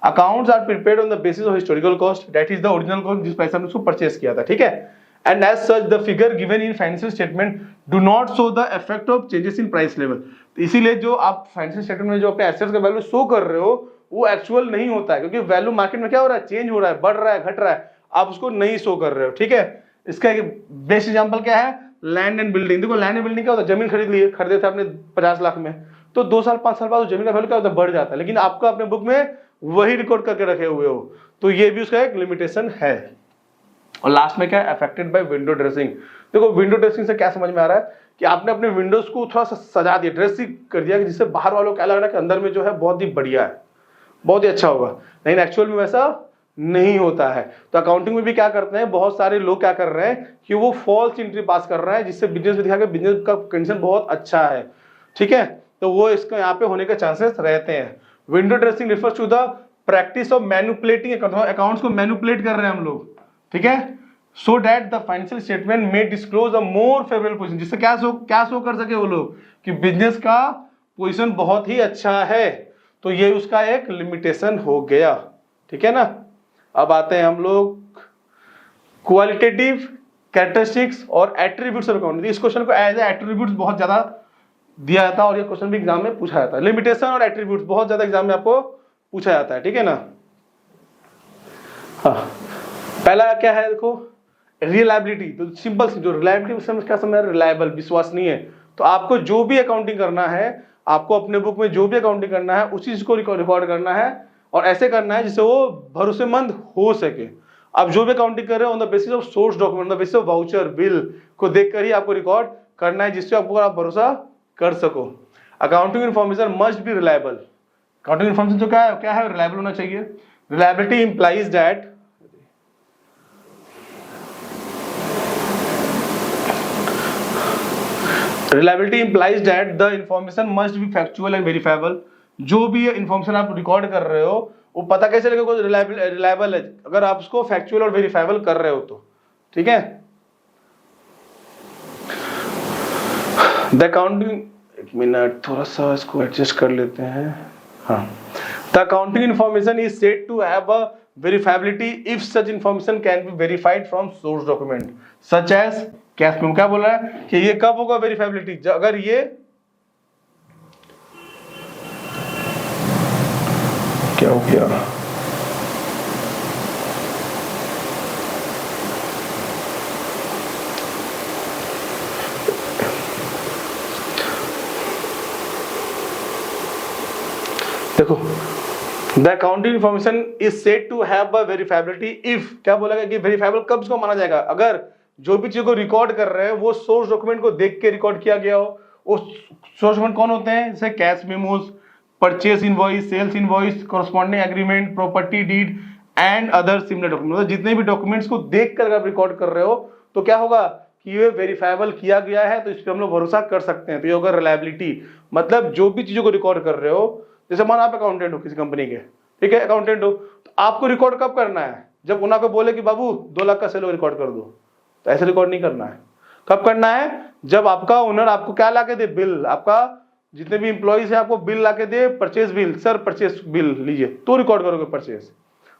Accounts are prepared on the basis of historical cost, that is the original cost जिस प्राइस हमने उसको परचेज किया था, ठीक है। And as such the figure given in financial statement do not show the effect of changes in price level. तो इसीलिए जो आप फाइनेंशियल स्टेटमेंट में जो अपने एसेट्स का वैल्यू शो कर रहे हो वो एक्चुअल नहीं होता है, क्योंकि वैल्यू मार्केट में क्या हो रहा है, चेंज हो रहा है, बढ़ रहा है, घट रहा है, आप उसको नहीं शो कर रहे हो, ठीक है। इसका एक बेस्ट एग्जांपल क्या है, लैंड एंड बिल्डिंग। देखो लैंड एंड बिल्डिंग क्या होता है, जमीन खरीदे थे आपने 50 लाख में, तो 2 साल 5 साल बाद उस जमीन का वैल्यू क्या होता है, बढ़ जाता है, लेकिन आपका अपने बुक में वही रिकॉर्ड करके रखे हुए हो, तो ये भी उसका एक लिमिटेशन है। और लास्ट में क्या है, अफेक्टेड बाय विंडो ड्रेसिंग। देखो विंडो ड्रेसिंग से क्या समझ में आ रहा है कि आपने अपने विंडोज को थोड़ा सा सजा दिया, ड्रेसिंग कर दिया, जिससे बाहर वालों को क्या लग रहा है कि अंदर में जो है बहुत ही बढ़िया है, बहुत ही अच्छा होगा, लेकिन एक्चुअल में वैसा नहीं होता है। तो अकाउंटिंग में भी क्या करते हैं, बहुत सारे लोग क्या कर रहे हैं कि वो फॉल्स एंट्री पास कर रहे हैं, जिससे बिजनेस में दिखा कि बिजनेस का कंडीशन बहुत अच्छा है, ठीक है, तो वो इसका यहाँ पे होने के चांसेस रहते हैं। Window dressing refers to the practice of manipulating accounts को मैनिपुलेट कर रहे हैं हम लोग, ठीक है, so that the financial statement में disclose a more favourable position, जिससे क्या शो कर सके वो लोग कि बिजनेस का पोजीशन बहुत ही अच्छा है, तो ये उसका एक लिमिटेशन हो गया, ठीक है ना। अब आते हैं हम लोग क्वालिटेटिव कैरेक्टरिस्टिक्स और एट्रीब्यूट्स ऑफ अकाउंटिंग। इस क्वेश्चन को एज ए एट्रीब्यूट्स बहुत ज्यादा दिया जाता है और ये क्वेश्चन भी एग्जाम में पूछा जाता है। लिमिटेशन और एट्रीब्यूट्स बहुत ज्यादा एग्जाम में आपको पूछा जाता है, ठीक है ना। हाँ, पहला क्या है, देखो रिलायबिलिटी। तो सिंपल जो रिलायबिलिटी क्या समझ, रिलायबल, विश्वसनीय है। तो आपको जो भी अकाउंटिंग करना है, आपको अपने बुक में जो भी अकाउंटिंग करना है उसी चीज को रिकॉर्ड करना है और ऐसे करना है जिससे वो भरोसेमंद हो सके। आप जो भी अकाउंटिंग कर रहे हो on the basis of source document, on the basis of voucher bill को देखकर ही आपको रिकॉर्ड करना है, जिससे आपको आप भरोसा कर सको। Accounting information must be reliable. Accounting information जो क्या है रिलायबल होना चाहिए। Reliability implies that Reliability implies that the information must be factual and verifiable। जो भी इंफॉर्मेशन आप रिकॉर्ड कर रहे हो वो पता कैसे लगेगा रिलायबल है, अगर आप उसको फैक्चुअल और वेरीफाइबल कर रहे हो तो, ठीक है। द अकाउंटिंग एक मिनट, थोड़ा सा इसको एडजस्ट कर लेते हैं। हाँ, the accounting information is said to have a verifiability if such information can be verified from source document such as cash flow. क्या बोला है कि ये कब होगा वेरीफाइबिलिटी? अगर ये क्या हो गया, देखो, the accounting information is said to have a verifiability if, क्या बोला गया कि वेरीफाइबल कब इसको माना जाएगा? अगर जो भी चीज को रिकॉर्ड कर रहे हैं वो सोर्स डॉक्यूमेंट को देख के रिकॉर्ड किया गया हो। वो सोर्स डॉक्यूमेंट कौन होते हैं? जैसे cash memos, purchase invoice, sales invoice, corresponding agreement, property deed and other similar document. मतलब जितने भी डॉक्यूमेंट्स को देख कर आप रिकॉर्ड कर रहे हो तो क्या होगा कि ये वेरीफाइबल किया गया है, तो इस पर हम लोग भरोसा कर सकते हैं। तो ये होगा रिलायबिलिटी। मतलब जो भी चीजों को रिकॉर्ड कर रहे हो, जैसे मान आप अकाउंटेंट हो किसी कंपनी के, ठीक है, अकाउंटेंट हो, तो आपको रिकॉर्ड कब करना है? जब उन्हें पे बोले कि बाबू 2 लाख का सेल रिकॉर्ड कर दो, तो ऐसे रिकॉर्ड नहीं करना है। कब करना है? जब आपका ओनर आपको क्या ला के दे? बिल। आपका जितने भी इंप्लॉइज है आपको बिल ला के दे, purchase bill, sir purchase bill लीजिए, तो रिकॉर्ड करोगे परचेज।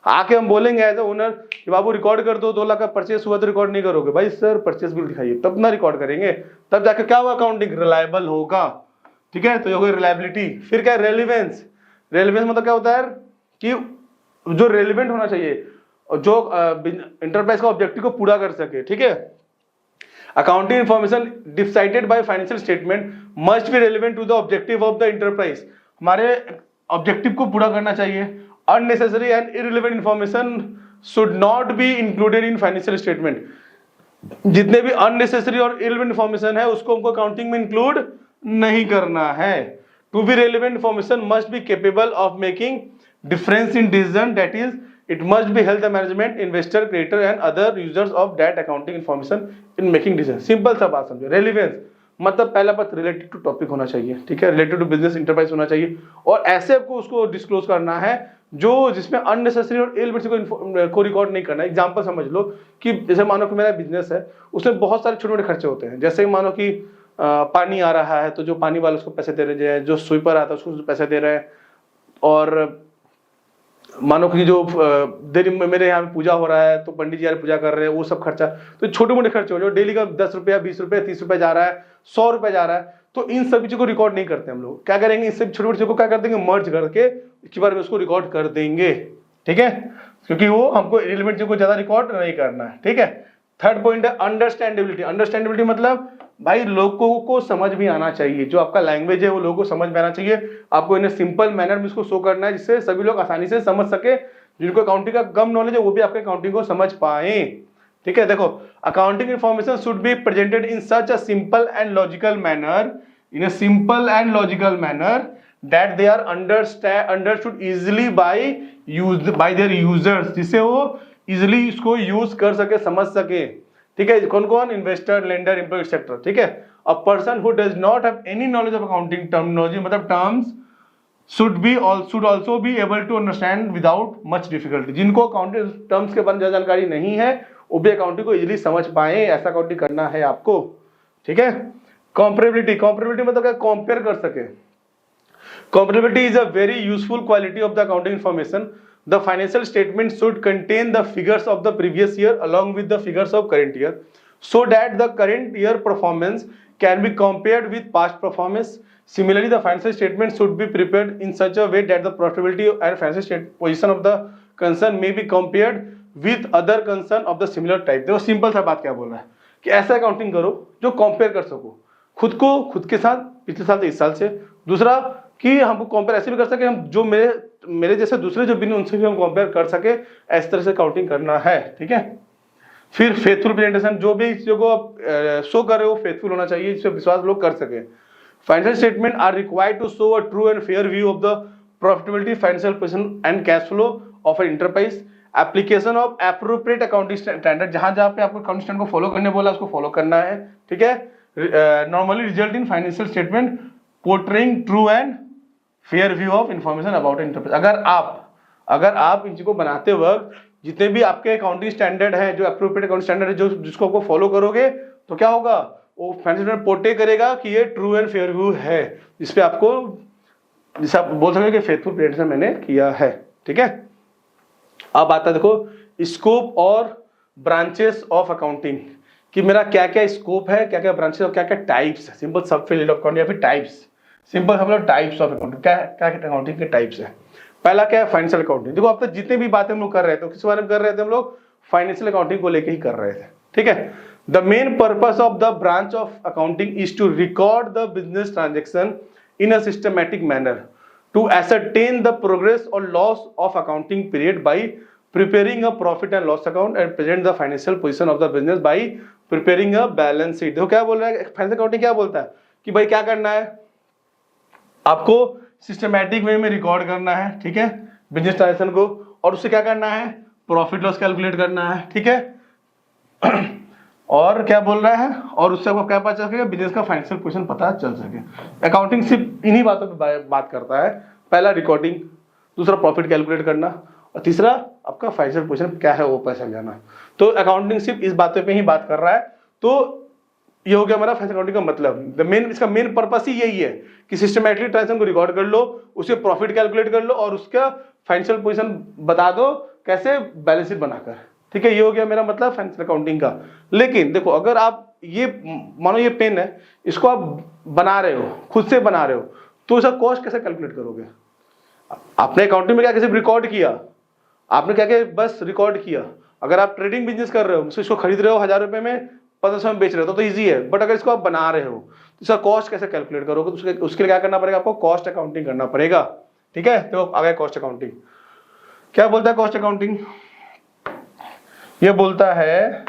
आके हम बोलेंगे एज ए ओनर कि बाबू रिकॉर्ड कर दो, 2 लाख का परचेज हुआ, तो रिकॉर्ड नहीं करोगे। भाई सर परचेज बिल दिखाइए, तब ना रिकॉर्ड करेंगे, तब जाके क्या होगा? अकाउंटिंग रिलायबल होगा। ठीक है, तो ये हो गई रिलायबिलिटी। फिर क्या? रेलिवेंस। रेलिवेंस मतलब क्या होता है कि जो रेलिवेंट होना चाहिए, जो इंटरप्राइज का ऑब्जेक्टिव को पूरा कर सके। ठीक है, accounting information decided by financial statement must be relevant to the objective of the enterprise. हमारे ऑब्जेक्टिव को पूरा करना चाहिए। Unnecessary and irrelevant information should not be included in financial statement. जितने भी अननेसेसरी और इररिलेवेंट इंफॉर्मेशन है उसको हमको अकाउंटिंग में इंक्लूड नहीं करना है। To be relevant information must be capable of making difference in decision, that is, it must be help the management, investor, creditor and other users of that accounting information in making decision. Simple सा बात समझो। Relevance मतलब पहला बात related to topic होना चाहिए, ठीक है, रिलेटेड टू बिजनेस इंटरप्राइज होना चाहिए, और ऐसे आपको उसको डिस्क्लोज करना है जो जिसमें अननेसेसरी और इलबिट को रिकॉर्ड नहीं करना है। एग्जांपल समझ लो कि जैसे मानो कि मेरा बिजनेस है, उसमें बहुत सारे छोटे छोटे खर्चे होते हैं। जैसे मानो कि पानी आ रहा है तो जो पानी वाले उसको पैसे दे रहे हैं, जो स्वीपर आता है उसको पैसे दे रहे हैं, और मानो कि जो मेरे यहाँ पूजा हो रहा है तो पंडित जी पूजा कर रहे हैं, वो सब खर्चा। तो छोटे मोटे खर्चे हो जो डेली का 10 रुपया, 20 रुपया, 30 रुपया जा रहा है, 100 रुपया जा रहा है, तो इन सब चीजों को रिकॉर्ड नहीं करते हम लोग। क्या करेंगे? इन सब छोटे छोटे चीजों को क्या कर देंगे? मर्ज करके एक बार में उसको रिकॉर्ड कर देंगे। ठीक है, क्योंकि वो हमको रिलेवेंट चीजों को ज्यादा रिकॉर्ड नहीं करना है। ठीक है, थर्ड पॉइंट है अंडरस्टैंडेबिलिटी। अंडरस्टैंडेबिलिटी मतलब भाई लोगों को समझ भी आना चाहिए, जो आपका लैंग्वेज है वो लोगों को समझ में आना चाहिए। आपको इन सिंपल मैनर में इसको शो करना है जिससे सभी लोग आसानी से समझ सके। जिनको अकाउंटिंग का कम नॉलेज है वो भी आपके अकाउंटिंग को समझ पाए। ठीक है, देखो, accounting information should be presented in such a simple and logical manner, in a simple and logical manner that they are understood easily by their users, जिससे वो इजीली इसको यूज कर सके, समझ सके। ठीक है, कौन कौन? Investor, lender, employ etcetera. ठीक है, a person who does not have any knowledge of accounting terminology मतलब terms should also be able to understand without much difficulty। जिनको अकाउंटिंग टर्म्स के बारे में जानकारी नहीं है वो भी अकाउंटिंग को इजीली समझ पाए, ऐसा अकाउंटिंग करना है आपको। ठीक है, कंपेरेबिलिटी। कंपेरेबिलिटी मतलब क्या? कंपेयर कर सके। Comparability is a very useful quality of the accounting information. The financial statement should contain the figures of the previous year along with the figures of current year, so that the current year performance can be compared with past performance. Similarly, the financial statement should be prepared in such a way that the profitability and financial position of the concern may be compared with other concern of the similar type. देखो simple सा बात क्या बोल रहा है कि ऐसा accounting करो जो कंपेयर कर सको खुद को खुद के साथ, पिछले साल से इस साल से। दूसरा कि हमको कंपेयर ऐसे भी कर सके, हम जो मेरे जैसे दूसरे जो बिन उनसे भी हम कंपेयर कर सके, इस तरह से काउंटिंग करना है। ठीक है, फिर फेथफुल प्रेजेंटेशन, जो भी चीजों को आप शो कर रहे हो फेथफुल होना चाहिए, जिससे विश्वास लोग कर सके। Financial statement are required to show a true and fair view of the profitability, financial position and cash flow of an enterprise. Application of appropriate accounting standard, जहां जहां पे आपको अकाउंटिंग स्टैंडर्ड को फॉलो करने बोला उसको फॉलो करना है। ठीक है, normally result in financial statement portraying true and fair view of information about enterprise. अगर आप इन चीजों को बनाते वक्त जितने भी आपके अकाउंटिंग स्टैंडर्ड है, जो एप्रोप्रिएट अकाउंटिंग स्टैंडर्ड है, जो जिसको आपको फॉलो करोगे तो क्या होगा? वो फाइनेंशियल पोर्ट्रे करेगा कि ये ट्रू एंड फेयर व्यू है, इस पे आपको, जिसे आप बोल सकते हो कि फेथफुल प्रेजेंटेशन मैंने किया है। ठीक है, अब आता है देखो स्कोप और ब्रांचेस ऑफ अकाउंटिंग, कि मेरा क्या क्या स्कोप है, क्या क्या ब्रांचेस और क्या क्या टाइप्स है, सिंपल सब फील्ड ऑफ अकाउंटिंग या फिर टाइप्स, सिंपल हम लोग टाइप्स ऑफ अकाउंटिंग, क्या क्या अकाउंटिंग के टाइप्स है। पहला क्या है, फाइनेंशियल अकाउंटिंग। देखो अब तक जितने भी बातें हम लोग कर रहे थे किस बारे में कर रहे थे, हम लोग फाइनेंशियल अकाउंटिंग को लेके ही कर रहे थे। ठीक है, the main purpose of the branch of accounting is to record the business transaction in a systematic manner, to ascertain the progress or loss of accounting period by preparing a profit and loss account and present the financial position of the business by preparing a balance sheet। देखो क्या बोल रहा है financial accounting, क्या बोलता है कि भाई क्या करना है, आपको सिस्टमैटिक वे में रिकॉर्ड करना है, ठीक है, बिजनेस ट्रांजेक्शन को, और उससे क्या करना है, प्रॉफिट लॉस कैलकुलेट करना है। ठीक है और क्या बोल रहा है, और उससे आपको क्या पता चल सकेगा, बिजनेस का फाइनेंशियल पोजीशन पता चल सके। अकाउंटिंग सिर्फ इन्हीं बातों पे बात करता है, पहला रिकॉर्डिंग, दूसरा प्रॉफिट कैलकुलेट करना, और तीसरा आपका फाइनेंशियल पोजीशन क्या है वो पता चल जाना। तो अकाउंटिंग सिर्फ इस बातों पे ही बात कर रहा है। तो ये हो गया हमारा फाइनेंशियल अकाउंटिंग का मतलब। इसका मेन पर्पस ही यही है कि सिस्टमैटिक ट्रांजेक्शन को रिकॉर्ड कर लो, उससे प्रॉफिट कैलकुलेट कर लो और उसका फाइनेंशियल पोजीशन बता दो, कैसे, बैलेंस शीट बनाकर। ठीक है, ये हो गया मेरा मतलब फाइनेंशियल अकाउंटिंग का। लेकिन देखो अगर आप ये मानो ये पेन है, इसको आप बना रहे हो, खुद से बना रहे हो, तो इसका कॉस्ट कैसे कैलकुलेट करोगे? आपने अकाउंटिंग में क्या कैसे रिकॉर्ड किया, आपने क्या क्या बस रिकॉर्ड किया। अगर आप ट्रेडिंग बिजनेस कर रहे हो, इसको खरीद रहे हो 1000 रुपए में, 1500 में बेच रहे हो तो ईजी है। बट अगर इसको आप बना रहे हो तो इसका कॉस्ट कैसे कैलकुलेट करोगे, तो उसके लिए क्या करना पड़ेगा, आपको कॉस्ट अकाउंटिंग करना पड़ेगा। ठीक है, तो आ गया कॉस्ट अकाउंटिंग। क्या बोलता है कॉस्ट अकाउंटिंग, ये बोलता है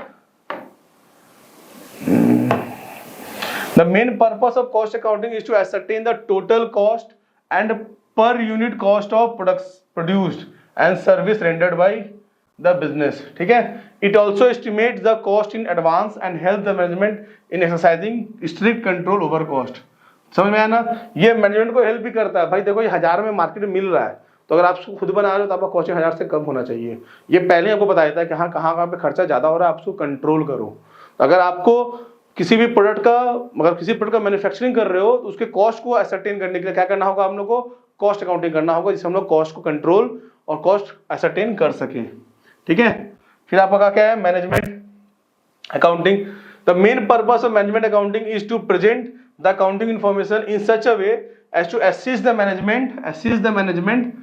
the main purpose of cost accounting is to ascertain the total cost and per unit cost of products produced and service rendered by the business. ठीक है, it also estimates the cost in advance and help the management in exercising strict control over cost. समझ में आया ना, ये management को help भी करता है। भाई देखो ये 1000 में मार्केट में मिल रहा है, तो अगर आप उसको खुद बना रहे हो तो आपका कॉस्टिंग 1000 से कम होना चाहिए। ये पहले आपको बताया था कि हाँ कहाँ पे खर्चा ज्यादा हो रहा है, आप उसको कंट्रोल करो। अगर आपको किसी भी प्रोडक्ट का, अगर किसी प्रोडक्ट का मैन्युफैक्चरिंग कर रहे हो तो उसके कॉस्ट को असरटेन करने के लिए क्या करना होगा, हम लोग को कॉस्ट अकाउंटिंग करना होगा, जिससे हम लोग कॉस्ट को कंट्रोल और कॉस्ट असरटेन कर सकें। ठीक है, फिर आपका क्या है, management accounting. The main purpose of management accounting is to present the accounting information in such a way as to assist the management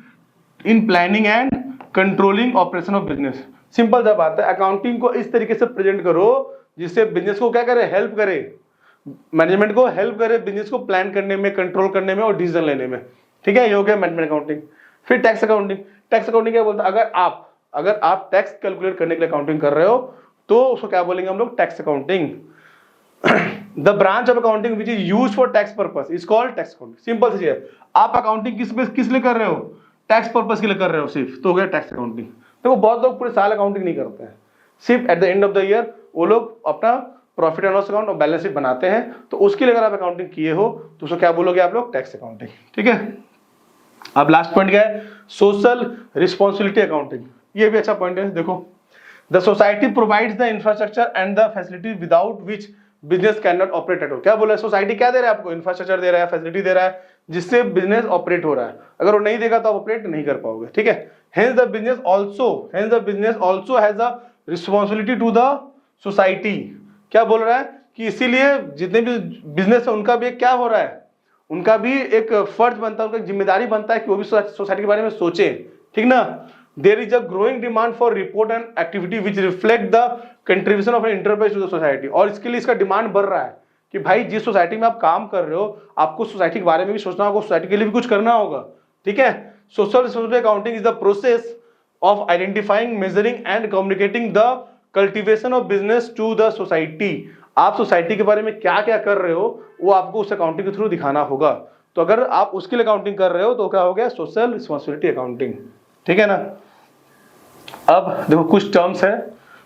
in planning and controlling operation of business. Simple सा बात है, accounting को इस तरीके से present करो जिससे business को क्या करे, हेल्प करे, मैनेजमेंट को हेल्प करे बिजनेस को प्लान करने में, कंट्रोल करने में और डिसीजन लेने में। ठीक है, ये हो गया मैनेजमेंट अकाउंटिंग। फिर टैक्स अकाउंटिंग। टैक्स अकाउंटिंग क्या बोलता है, अगर आप टैक्स कैलकुलेट करने के लिए अकाउंटिंग कर रहे हो तो उसको क्या बोलेंगे हम लोग, tax accounting. The branch of accounting which is used for tax purpose is called tax accounting. Simple सी है, आप अकाउंटिंग किस लिए कर रहे हो, टैक्स पर्पस के लिए कर रहे हो सिर्फ, तो हो गया टैक्स अकाउंटिंग। देखो बहुत लोग पूरे साल अकाउंटिंग नहीं करते हैं, सिर्फ at the end of the year वो लोग अपना प्रॉफिट एंड लॉस अकाउंट और बैलेंस शीट बनाते हैं, तो उसके लिए अगर आप अकाउंटिंग किए हो तो उसको क्या बोलोगे आप लोग, टैक्स अकाउंटिंग। ठीक है, अब लास्ट पॉइंट क्या है, सोशल रिस्पॉन्सिबिलिटी अकाउंटिंग। ये भी अच्छा पॉइंट है। देखो the society provides the infrastructure and the facility without which business can not operate at all. क्या बोला है, सोसाइटी क्या दे रहा है आपको, इंफ्रास्ट्रक्चर दे रहा है, फैसिलिटी दे रहा है, जिससे बिजनेस ऑपरेट हो रहा है। अगर वो नहीं देगा तो आप ऑपरेट नहीं कर पाओगे। ठीक है, hence the business also has a responsibility to the society. क्या बोल रहा है कि इसीलिए जितने भी बिजनेस है उनका भी क्या हो रहा है, उनका भी एक फर्ज बनता है, उनका जिम्मेदारी बनता है कि वो भी सोसाइटी के बारे में सोचे। ठीक ना, there is a growing demand for report and activity which reflect the contribution of an enterprise to the society. और इसके लिए इसका डिमांड बढ़ रहा है कि भाई जिस सोसाइटी में आप काम कर रहे हो आपको सोसाइटी के बारे में भी सोचना होगा, सोसाइटी के लिए भी कुछ करना होगा। ठीक है, social responsibility accounting is the process of identifying, measuring and communicating the cultivation of business to the society. आप सोसाइटी के बारे में क्या क्या कर रहे हो वो आपको उस अकाउंटिंग के थ्रू दिखाना होगा। तो अगर आप उसके लिए अकाउंटिंग कर रहे हो तो क्या हो गया, सोशल रिस्पॉन्सिबिलिटी अकाउंटिंग। ठीक है ना, अब देखो कुछ टर्म्स है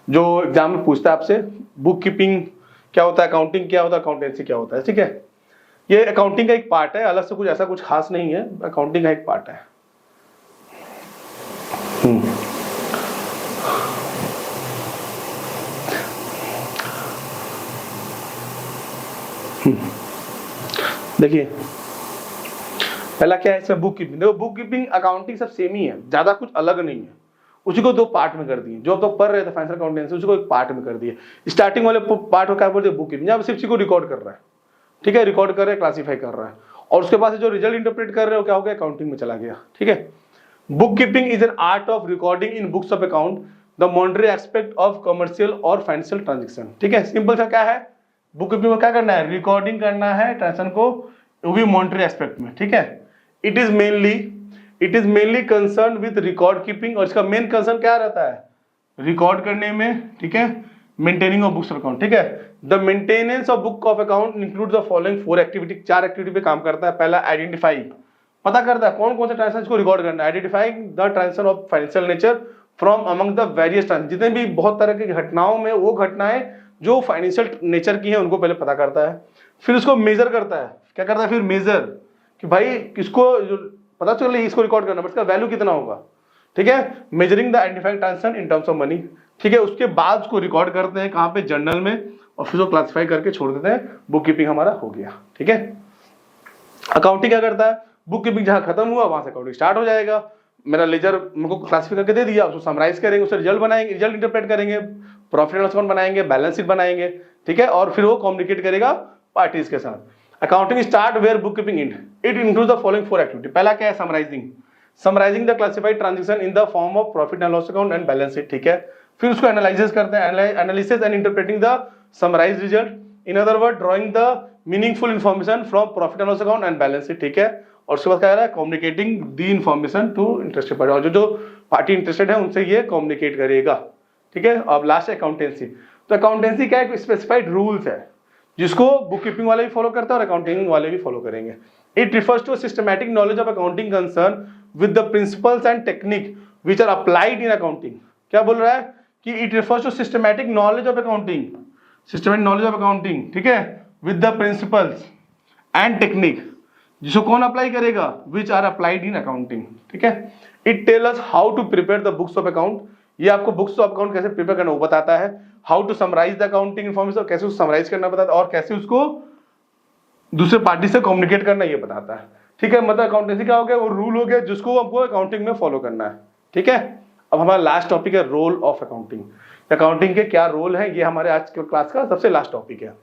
जो एग्जाम में पूछता है आपसे, बुक कीपिंग क्या होता है, अकाउंटिंग क्या होता है, अकाउंटेंसी क्या होता है। ठीक है, ये अकाउंटिंग का एक पार्ट है, अलग से कुछ ऐसा कुछ खास नहीं है, अकाउंटिंग का एक पार्ट है। देखिए पहला क्या है इसमें, बुक कीपिंग। देखो बुक कीपिंग अकाउंटिंग सब सेम ही है, ज्यादा कुछ अलग नहीं है। उसी को दो पार्ट में कर दिए, जो आप तो पढ़ रहे थे फाइनेंशियल अकाउंटेंसी उसको एक पार्ट में कर दिए। स्टार्टिंग वाले पार्ट को क्या बोलते हैं, बुक कीपिंग, जहाँ सिर्फ को रिकॉर्ड कर रहा है, ठीक है, रिकॉर्ड कर रहा है, क्लासीफाई कर रहा है, और उसके बाद जो रिजल्ट इंटरप्रेट कर रहे हो क्या हो गया, अकाउंटिंग में चला गया, ठीक है। Book keeping is an art of recording in books of account the monetary aspect of commercial और फाइनेंशियल ट्रांजेक्शन, ठीक है। सिंपल सा क्या है, बुक कीपिंग में क्या करना है, रिकॉर्डिंग करना है ट्रांजेक्शन को, वो भी मॉनिटरी एस्पेक्ट में, ठीक है। It is mainly concern with record keeping, और इसका मेन कंसर्न क्या रहता है, रिकॉर्ड करने में, ठीक है, maintaining of books of account, ठीक है। The maintenance of book of account include the following 4 activity, 4 activity पे काम करता है। पहला आइडेंटिफाई, पता करता है कौन कौन से ट्रांजेक्शन को रिकॉर्ड करना है, identifying the transaction of financial nature from among the various transaction, जितने भी बहुत तरह की घटनाओं में वो घटनाएं जो फाइनेंशियल नेचर की है उनको पहले पता करता है। फिर उसको मेजर करता है, क्या करता है, फिर मेजर कि भाई किसको पता चल रही है इसको रिकॉर्ड करना, बट इसका वैल्यू कितना होगा, ठीक है, measuring the identified transaction in terms of money, ठीक है। उसके बाद उसको रिकॉर्ड करते हैं कहाँ पे, जर्नल में, और फिर उसको क्लासिफाई करके छोड़ देते हैं, बुक कीपिंग हमारा हो गया, ठीक है। अकाउंटिंग क्या करता है, बुक कीपिंग जहां खत्म हुआ वहां से अकाउंटिंग स्टार्ट हो जाएगा। मेरा लेजर मेरे को क्लासिफाई करके दे दिया, उसको समराइज करेंगे, उससे रिजल्ट बनाएंगे, रिजल्ट इंटरप्रेट करेंगे, प्रॉफिट एंड लॉस अकाउंट बनाएंगे, बैलेंस शीट बनाएंगे, ठीक है, और फिर वो कम्युनिकेट करेगा पार्टीज के साथ। Accounting start where book keeping end, it includes the following 4 activity. पहला क्या है, summarising the classified transaction in the form of profit and loss account and balance sheet, ठीक है। फिर उसको एनालिसिस करते हैं, analysis and interpreting the summarised result, in other word drawing the meaningful information from profit and loss account and balance sheet, ठीक है। और उसके बाद क्या है, communicating the information to interested party, और जो पार्टी इंटरेस्टेड है उनसे ये कम्युनिकेट करेगा, ठीक है। अब लास्ट है अकाउंटेंसी। तो अकाउंटेंसी क्या है, स्पेसिफाइड रूल्स है जिसको बुक कीपिंग वाले भी फॉलो करते हैं और अकाउंटिंग वाले भी फॉलो करेंगे। It refers to systematic knowledge of accounting concern with the principles and technique which are applied in accounting. क्या बोल रहा है कि it refers to systematic knowledge of accounting, systematic knowledge of accounting, ठीक है, with the principles and technique, जिसको कौन apply करेगा, which are applied in accounting, ठीक है। It tell us how to prepare the books of account, ये आपको books of account कैसे प्रिपेयर करना वो बताता है। How to summarise the accounting information, कैसे उसको समराइज करना बताता है, और कैसे उसको दूसरे पार्टी से कम्युनिकेट करना ये बताता है, ठीक है। मतलब अकाउंटेंसी क्या हो गया, वो रूल हो गया जिसको आपको अकाउंटिंग में फॉलो करना है, ठीक है। अब हमारा लास्ट टॉपिक है रोल ऑफ अकाउंटिंग। अकाउंटिंग के क्या रोल है, ये हमारे आज के क्लास का सबसे लास्ट टॉपिक है।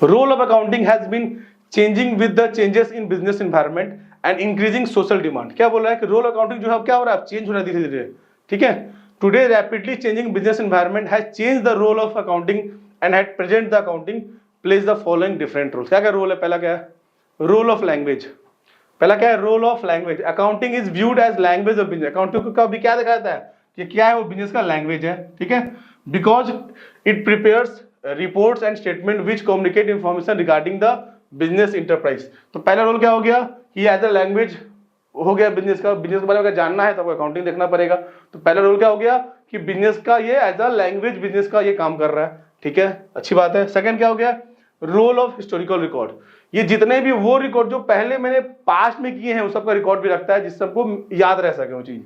Role of accounting has been changing with the changes in business environment and increasing social demand. क्या बोल रहा है कि रोल अकाउंटिंग जो है क्या हो रहा है, चेंज हो रहा है धीरे धीरे, ठीक है। Today rapidly changing business environment has changed the role of accounting and at present the accounting plays the following different roles. क्या क्या रोल है, पहला क्या है, रोल ऑफ लैंग्वेज। पहला क्या है, role of language. Accounting is viewed as language of business. अकाउंटिंग का भी क्या दिखाता है कि क्या है, वो बिजनेस का लैंग्वेज है, ठीक है। Because it prepares reports and statement which communicate information regarding the business enterprise. तो पहला रोल क्या हो गया, कि एज अ लैंग्वेज हो गया बिजनेस का, बिजनेस के बारे में अगर जानना है तो आपको अकाउंटिंग देखना पड़ेगा। तो पहला रोल क्या हो गया कि बिजनेस का ये एज अ लैंग्वेज बिजनेस का ये काम कर रहा है, ठीक है, अच्छी बात है। सेकंड क्या हो गया, रोल ऑफ हिस्टोरिकल रिकॉर्ड। ये जितने भी वो रिकॉर्ड जो पहले मैंने पास्ट में किए हैं उस सबका रिकॉर्ड भी रखता है, जिससे सबको याद रह सके वो चीज।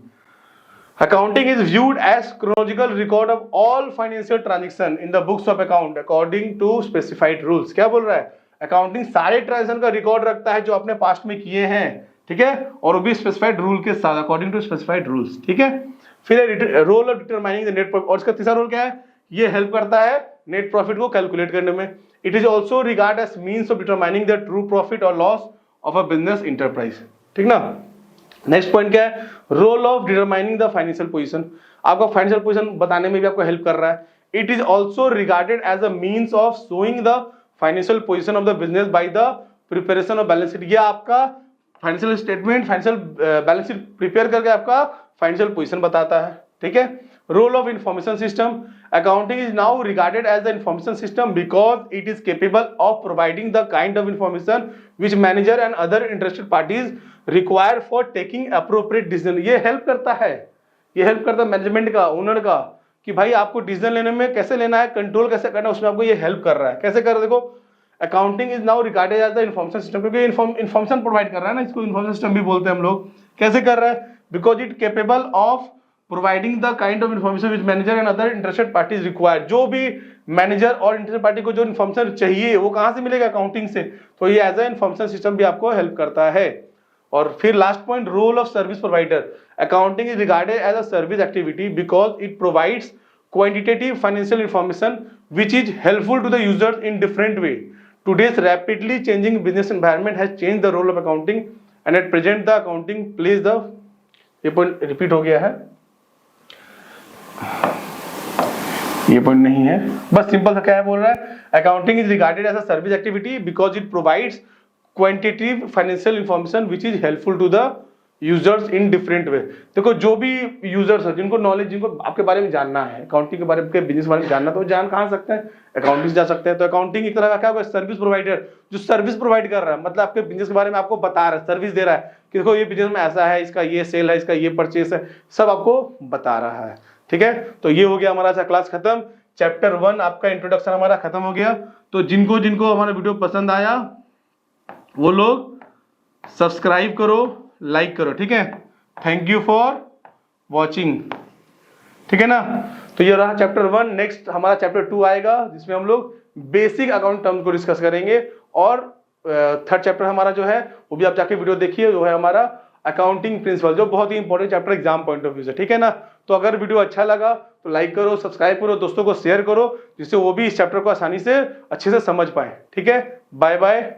Accounting is viewed as chronological record of all financial transaction in the books of account according to specified rules. क्या बोल रहा है, अकाउंटिंग सारे ट्रांजेक्शन का रिकॉर्ड रखता है जो आपने पास्ट में किए हैं, ठीक है, और वो भी स्पेसिफाइड रूल के साथ, अकॉर्डिंग टू स्पेसिफाइड रूल्स, ठीक है। फिर role of determining the net profit, और इसका तीसरा रोल क्या है, ये हेल्प करता है नेट प्रॉफिट को कैलकुलेट करने में। It is also regard as means of determining the true profit और loss of a business enterprise, ठीक ना। नेक्स्ट पॉइंट क्या है, role of determining the financial position. आपका फाइनेंशियल पोजीशन बताने में भी आपको हेल्प कर रहा है। It is also regarded as a means of showing the financial position of the business by the preparation of balance sheet. ये आपका financial statement, financial balance sheet prepare करके आपका फाइनेंशियल पोजीशन बताता है, ठीक है। Role of information system. Accounting is now regarded as the information system because it is capable of providing the kind of information which manager and other interested parties require for taking appropriate decision. ये help करता है, ये help करता है management का, owner का, कि भाई आपको डिसीजन लेने में कैसे लेना है, कंट्रोल कैसे करना है, उसमें आपको ये हेल्प कर रहा है। कैसे कर रहा है, देखो accounting is now regarded as the information system, क्योंकि इंफॉर्मेशन प्रोवाइड कर रहा है ना, इसको इंफॉर्मेशन सिस्टम भी बोलते हैं हम लोग। कैसे कर रहा है, because it capable of providing the kind of information which manager and other interested parties require. जो भी मैनेजर और इंटरेस्टेड पार्टी को जो इन्फॉर्मेशन चाहिए वो कहां से मिलेगा, अकाउंटिंग से। तो ये एज ए इन्फॉर्मेशन सिस्टम भी आपको हेल्प करता है। और फिर last point, role of service provider. Accounting is regarded as a service activity because it provides quantitative financial information which is helpful to the users in different way. Today's rapidly changing business environment has changed the role of accounting and at present the accounting plays the, ये point repeat हो गया है, ये point नहीं है, बस simple सा क्या है बोल रहा है, accounting is regarded as a service activity because it provides quantitative financial information which is helpful to the users in different way. देखो जो भी यूजर्स है जिनको नॉलेज, जिनको आपके बारे में जानना है, अकाउंटिंग के बारे में, बिजनेस के बारे में जानना, तो जान कहां सकते हैं, अकाउंटिंग से जा सकते हैं। तो अकाउंटिंग एक तरह का क्या होगा, सर्विस प्रोवाइडर, जो सर्विस प्रोवाइड कर रहा है, मतलब आपके बिजनेस के बारे में आपको बता रहा है, सर्विस दे रहा है कि देखो ये बिजनेस में ऐसा है, इसका ये सेल है, इसका ये परचेस है, सब आपको बता रहा है। ठीक है, तो ये हो गया हमारा क्लास खत्म। चैप्टर 1 आपका इंट्रोडक्शन हमारा खत्म हो गया। तो जिनको जिनको हमारा वीडियो पसंद आया वो लोग सब्सक्राइब करो, लाइक करो। ठीक है, थैंक यू फॉर वॉचिंग। ठीक है ना, तो ये रहा चैप्टर 1। नेक्स्ट हमारा चैप्टर 2 आएगा जिसमें हम लोग बेसिक अकाउंट टर्म्स को डिस्कस करेंगे। और थर्ड चैप्टर हमारा जो है वो भी आप जाके वीडियो देखिए, जो है हमारा अकाउंटिंग प्रिंसिपल, जो बहुत ही important chapter exam point of view से। ठीक है ना, तो अगर वीडियो अच्छा लगा तो लाइक करो, सब्सक्राइब करो, दोस्तों को शेयर करो, जिससे वो भी इस चैप्टर को आसानी से अच्छे से समझ पाए। ठीक है, बाय बाय।